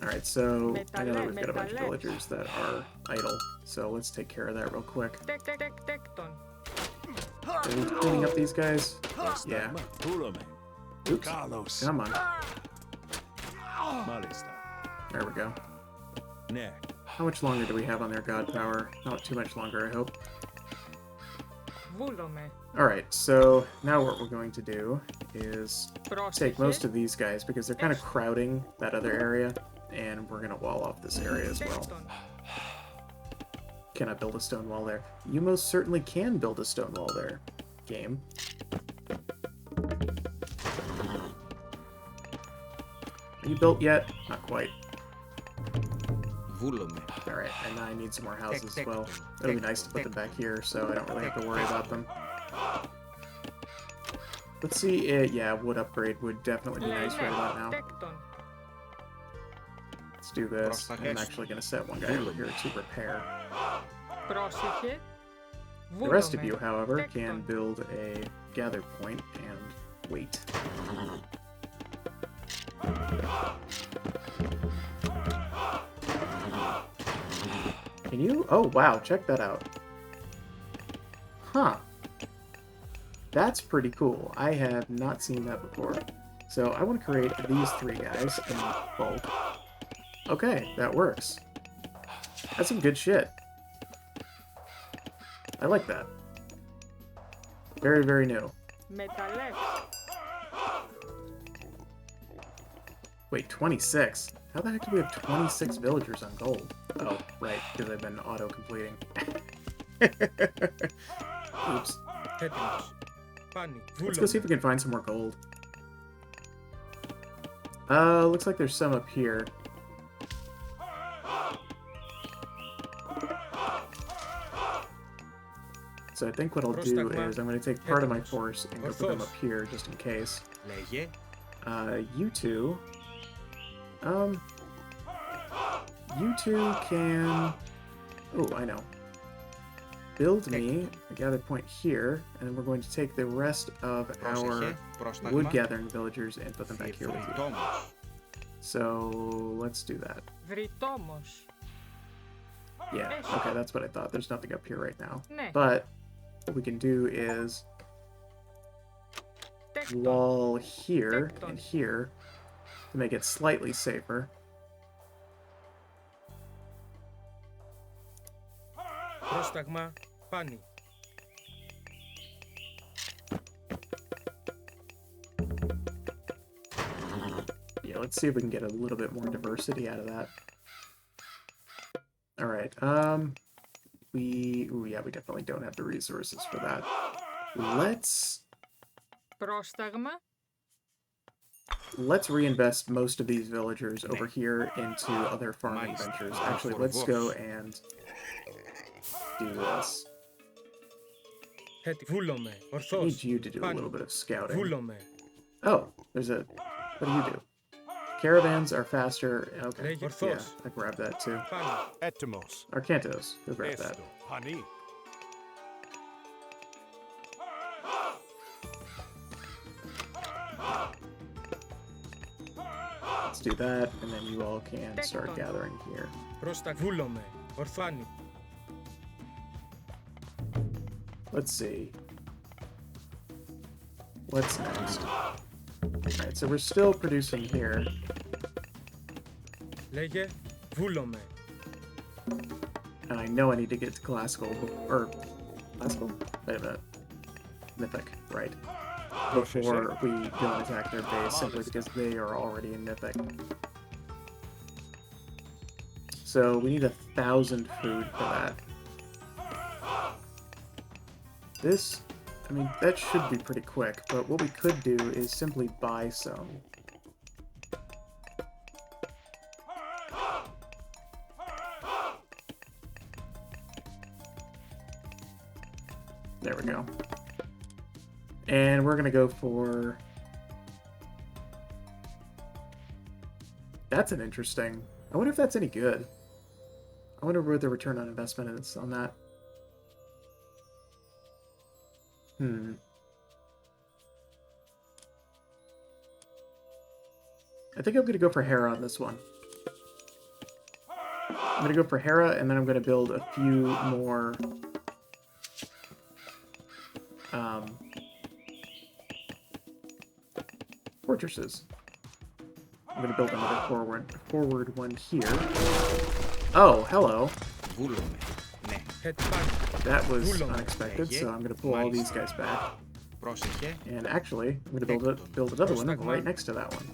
Alright, so I know that we've got a bunch of villagers that are idle, so let's take care of that real quick. Are we cleaning up these guys? Yeah. Oops. Come on. There we go. How much longer do we have on their god power? Not too much longer, I hope. Alright, so now what we're going to do is take most of these guys because they're kind of crowding that other area, and we're going to wall off this area as well. Can I build a stone wall there? You most certainly can build a stone wall there, game. Are you built yet? Not quite. Alright, and I need some more houses as well. It'll be nice to put them back here, so I don't really have to worry about them. Let's see, yeah, wood upgrade would definitely be nice right about now. Let's do this. I'm actually going to set one guy over here to repair. The rest of you, however, can build a gather point and wait. Can you? Oh, wow, check that out. Huh. That's pretty cool. I have not seen that before. So I want to create these 3 guys in bulk. Okay, that works. That's some good shit. I like that. Very, very new. Wait, 26? How the heck do we have 26 villagers on gold? Oh, right, because I've been auto-completing. Oops. Let's go see if we can find some more gold. Looks like there's some up here. So I think what I'll do is I'm going to take part of my force and go put them up here just in case. You two... you two can... Oh, I know. Build me a gather point here, and then we're going to take the rest of our wood-gathering villagers and put them back here with you. So, let's do that. Yeah, okay, that's what I thought. There's nothing up here right now. But, what we can do is wall here and here to make it slightly safer. Yeah, let's see if we can get a little bit more diversity out of that. Alright, ooh, yeah, we definitely don't have the resources for that. Let's reinvest most of these villagers over here into other farming ventures. Actually, let's go and do this. I need you to do a little bit of scouting. Oh, there's a... What do you do? Caravans are faster. Okay, yeah, I grabbed that too. Arcantos, go grab that. Let's do that, and then you all can start gathering here. Let's see. What's next? Alright, so we're still producing here. And I know I need to get to classical, or classical? Wait a minute. Mythic, right. Before we go and attack their base, simply because they are already in Mythic. So we need 1,000 food for that. This, I mean, that should be pretty quick, but what we could do is simply buy some. There we go. And we're going to go for That's an interesting... I wonder if that's any good. I wonder what the return on investment is on that. I think I'm going to go for Hera on this one. I'm going to go for Hera, and then I'm going to build a few more... fortresses. I'm going to build another forward one here. Oh, hello. That was unexpected, so I'm going to pull all these guys back. And actually, I'm going to build another one right next to that one.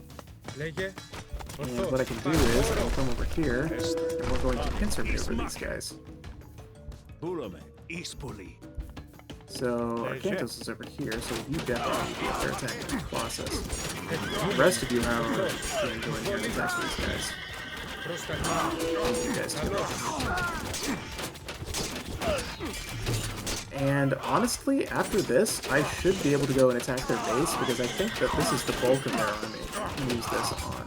And what I can do is, I'll come over here, and we're going to pincer maneuver these guys. So, Arcantos is over here, so you definitely need to be up there attacking the Colossus. The rest of you, however, can go in here and attack these guys. You guys can. And honestly, after this, I should be able to go and attack their base, because I think that this is the bulk of their army. I can use this on.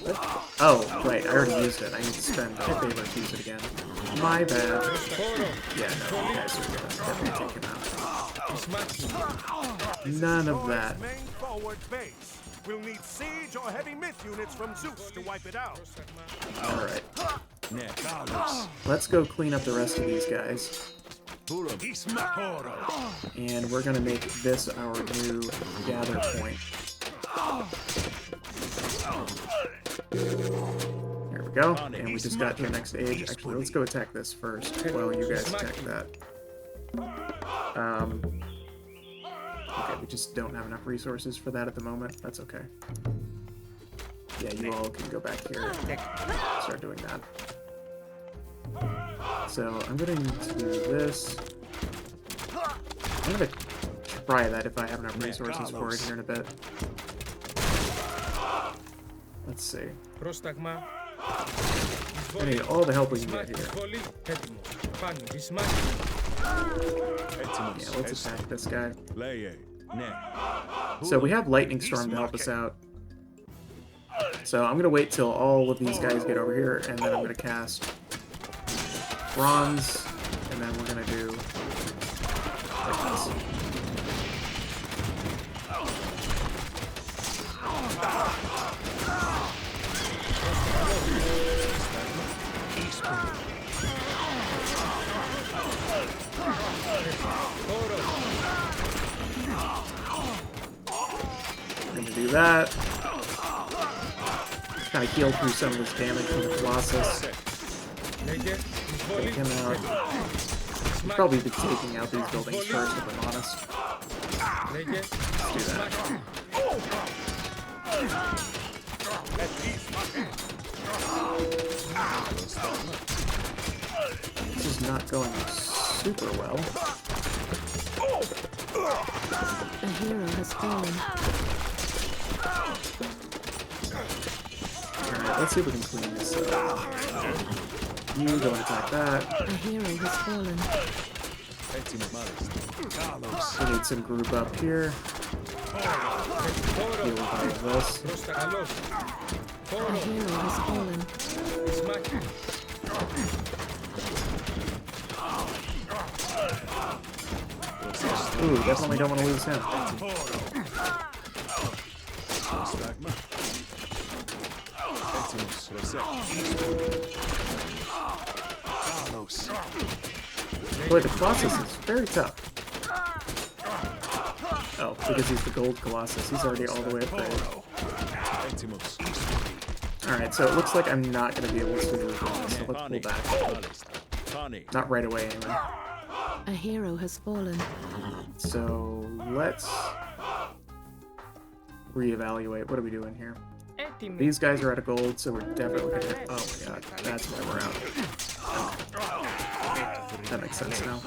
What? Oh, right, I already used it. I need to spend a favor to use it again. My bad. Yeah, no, you guys are gonna definitely take him out. None of that. We'll need siege or heavy myth units from Zeus to wipe it out. Alright. Let's go clean up the rest of these guys. And we're gonna make this our new gather point. There we go, and we just got to the next age. Actually, let's go attack this first while you guys attack that. Okay, we just don't have enough resources for that at the moment. That's okay. Yeah, you all can go back here and start doing that. So, I'm going to do this. I'm going to try that if I have enough resources for it here in a bit. Let's see. I need all the help we can get here. Yeah, let's attack this guy. So we have Lightning Storm to help us out. So I'm going to wait till all of these guys get over here, and then I'm going to cast Bronze, and then we're going to do like this. We're going to do that. Kind of heal through some of this damage from the Colossus. Take him out. We'll probably be taking out these buildings first, if I'm honest. Let's do that. This is not going super well. A hero has fallen. Alright, let's see if we can clean this up. You go and attack that. A hero has fallen. We need some group up here. Deal with all of this. A hero has fallen. Ooh, definitely don't want to lose him. Boy, the Colossus is very tough. Oh, because he's the gold Colossus. He's already all the way upgraded. Alright, so it looks like I'm not going to be able to do this, so let's pull back. Not right away, anyway. A hero has fallen. So, let's reevaluate. What are we doing here? These guys are out of gold, so we're definitely going to... Oh my god, that's why we're out. That makes sense now.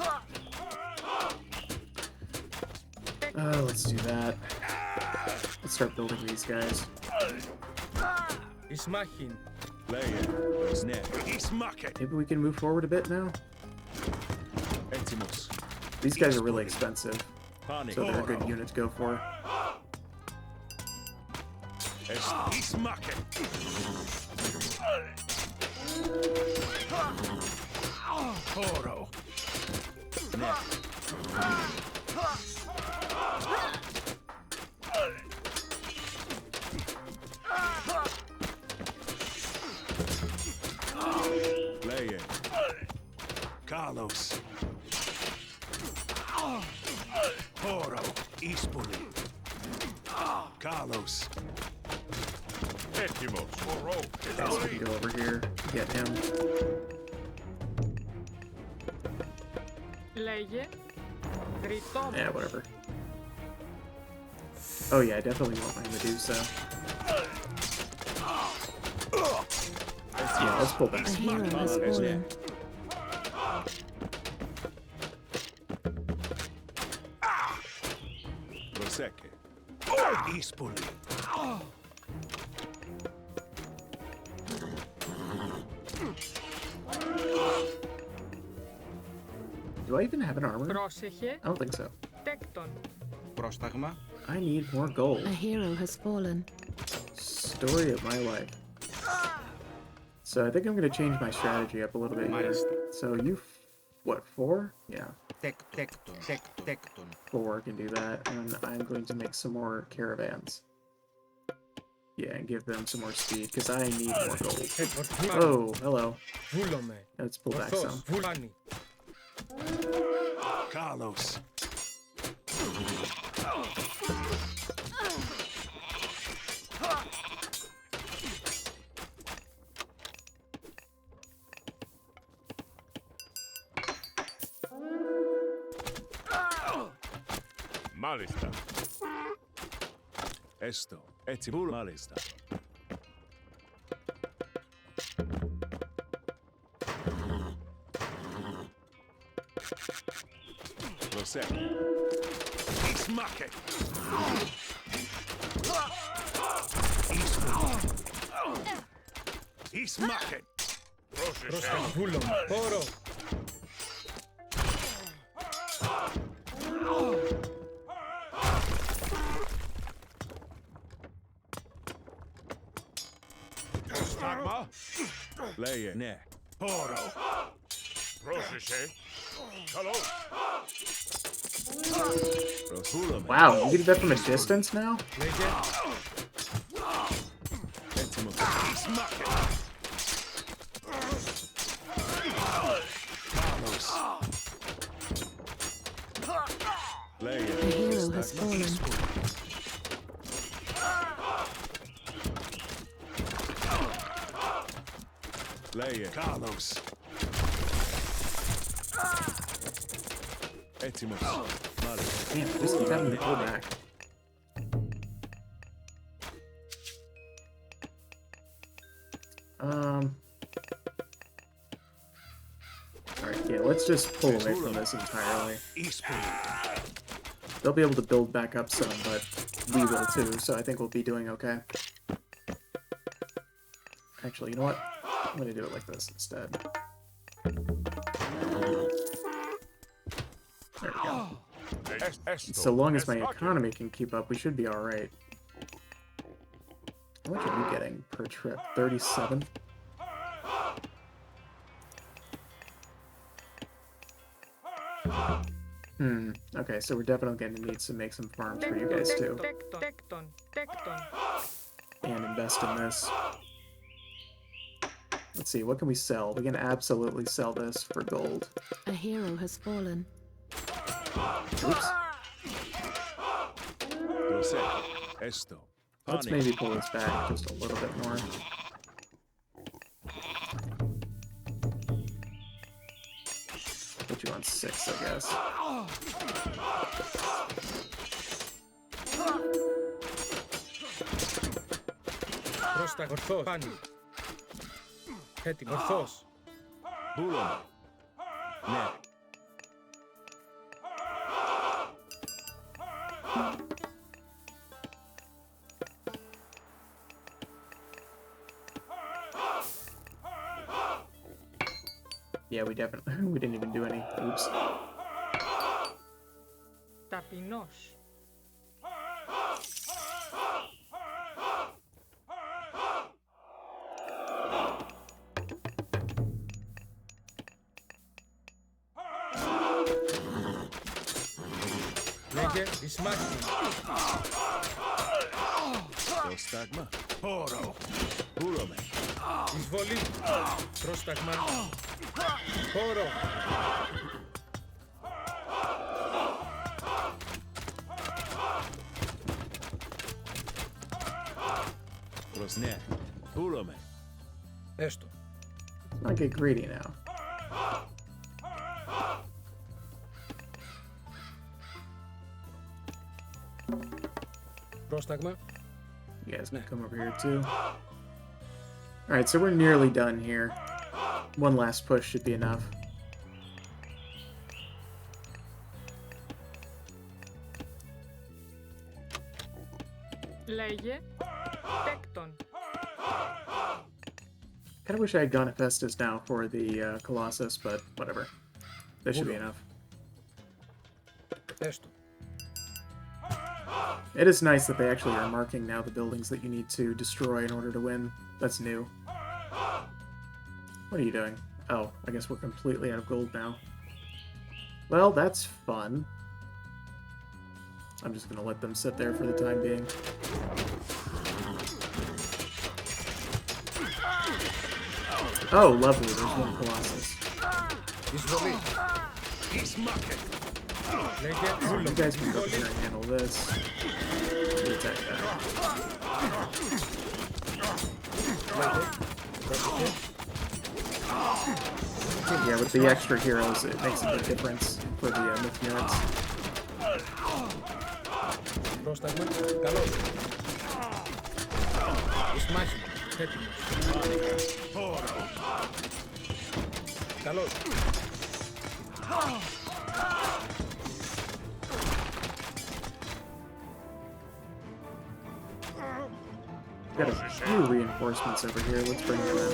Let's do that. Let's start building these guys. Maybe we can move forward a bit now? These guys are really expensive, so they're a good unit to go for. Ismake. Poro. Play it. Carlos. Poro. Ispoli. Carlos. Etimos. Poro. So we can go over here, get him. Λέγε. Retold. Yeah, whatever. Oh yeah, I definitely want my Medusa. Yeah, let's pull back. A hero has fallen. Rosecche. Ispoli. Do I even have an armor? Πρόσεχε. I don't think so. Τέκτον. Πρόσταγμα. I need more gold. A hero has fallen. Story of my life. So I think I'm going to change my strategy up a little bit here. So you, what, 4? Yeah. Τέκτον. 4 can do that, and I'm going to make some more caravans. Yeah, and give them some more speed, because I need more gold. Oh, hello. Βούλομαι. Let's pull back Ορθώς. some. Βουλάνι. Carlos. Μάλιστα. Esto. Έτσι βούλ μάλιστα. Rosecche. Ismake. Ismake. Πρόσταγμα. Βούλομαι. Πόρο. Stagma. Lay it. Ne. Poro. Πρόσεχε. Καλό. Rosulame. Wow, you can do that from a distance now? Λέγε. Έτοιμο. Ismake. Carlos. Lay it. A hero has fallen. Lay it. Carlos. Έτοιμος. Μάλιστα. Damn, just keep having to pull back. Alright, yeah, let's just pull away from this entirely. They'll be able to build back up some, but we will too, so I think we'll be doing okay. Actually, you know what? I'm gonna do it like this instead. There we go. So long as my economy can keep up, we should be alright. How much are you getting per trip? 37? Okay, so we're definitely going to need to make some farms for you guys too. Τέκτον. And invest in this. Let's see, what can we sell? We can absolutely sell this for gold. A hero has fallen. Oops. Rosecche. Esto. Let's maybe pull this back just a little bit more. Put you on 6, I guess. Πρόσταγμα. Ορθώς. Πάνι. Έτοιμο. Ορθώς. Βούλαμε. Ναι. Yeah, we didn't even do any. Oops. Ταπεινός. Πρόσεχε, εις μάχη. Πρόσταγμα. Χώρο. Βούλομαι. Εισβολή. Πρόσταγμα. Χώρο. Προς ναι. Βούλομαι. Έστω. Not get greedy now. Πρόσταγμα. You guys can come over here too. Alright, so we're nearly done here. One last push should be enough. Λέγε. Τέκτον. Kinda wish I had gone Hephaestus now for the Colossus, but whatever. That should be enough. Έστω. It is nice that they actually are marking now the buildings that you need to destroy in order to win. That's new. What are you doing? Oh, I guess we're completely out of gold now. Well, that's fun. I'm just gonna let them sit there for the time being. Oh, lovely. There's one Colossus. Εισβολή. Λέγε. You guys can go in here and handle this. Attack that. Yeah, with the extra heroes, it makes a big difference for the myth units. Πρόσταγμα. Καλώς. Εις μάχη. Έτοιμος. Καλώς. Got a few reinforcements over here. Let's bring them in.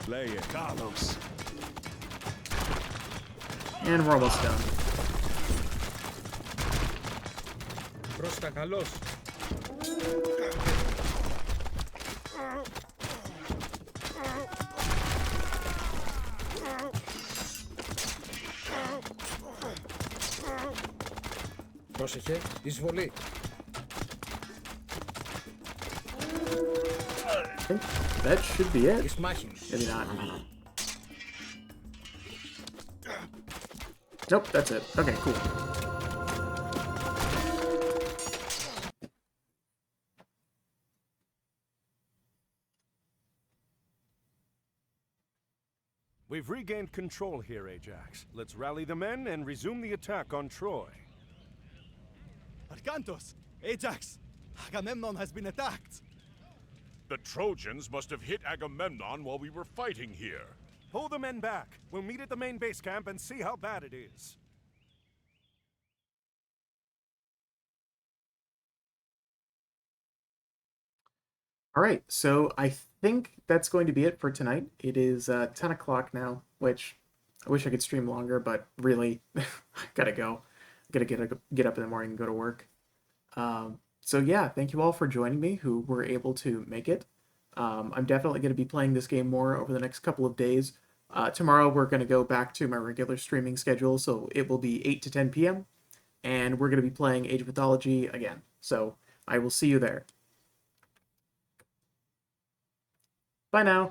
Play it, Carlos. And we're almost done. Προς τα καλώς. Πρόσεχε, εισβολή. I think that should be it. Εις μάχη. Maybe not. Nope, that's it. Okay, cool. We've regained control here, Ajax. Let's rally the men and resume the attack on Troy. Arkantos! Ajax! Agamemnon has been attacked! The Trojans must have hit Agamemnon while we were fighting here. Pull the men back. We'll meet at the main base camp and see how bad it is. Alright, so I think that's going to be it for tonight. It is 10 o'clock now, which I wish I could stream longer, but really, I gotta go. Gotta get up in the morning and go to work. So yeah, thank you all for joining me who were able to make it. I'm definitely going to be playing this game more over the next couple of days. Tomorrow we're going to go back to my regular streaming schedule, so it will be 8 to 10 p.m. And we're going to be playing Age of Mythology again. So I will see you there. Bye now.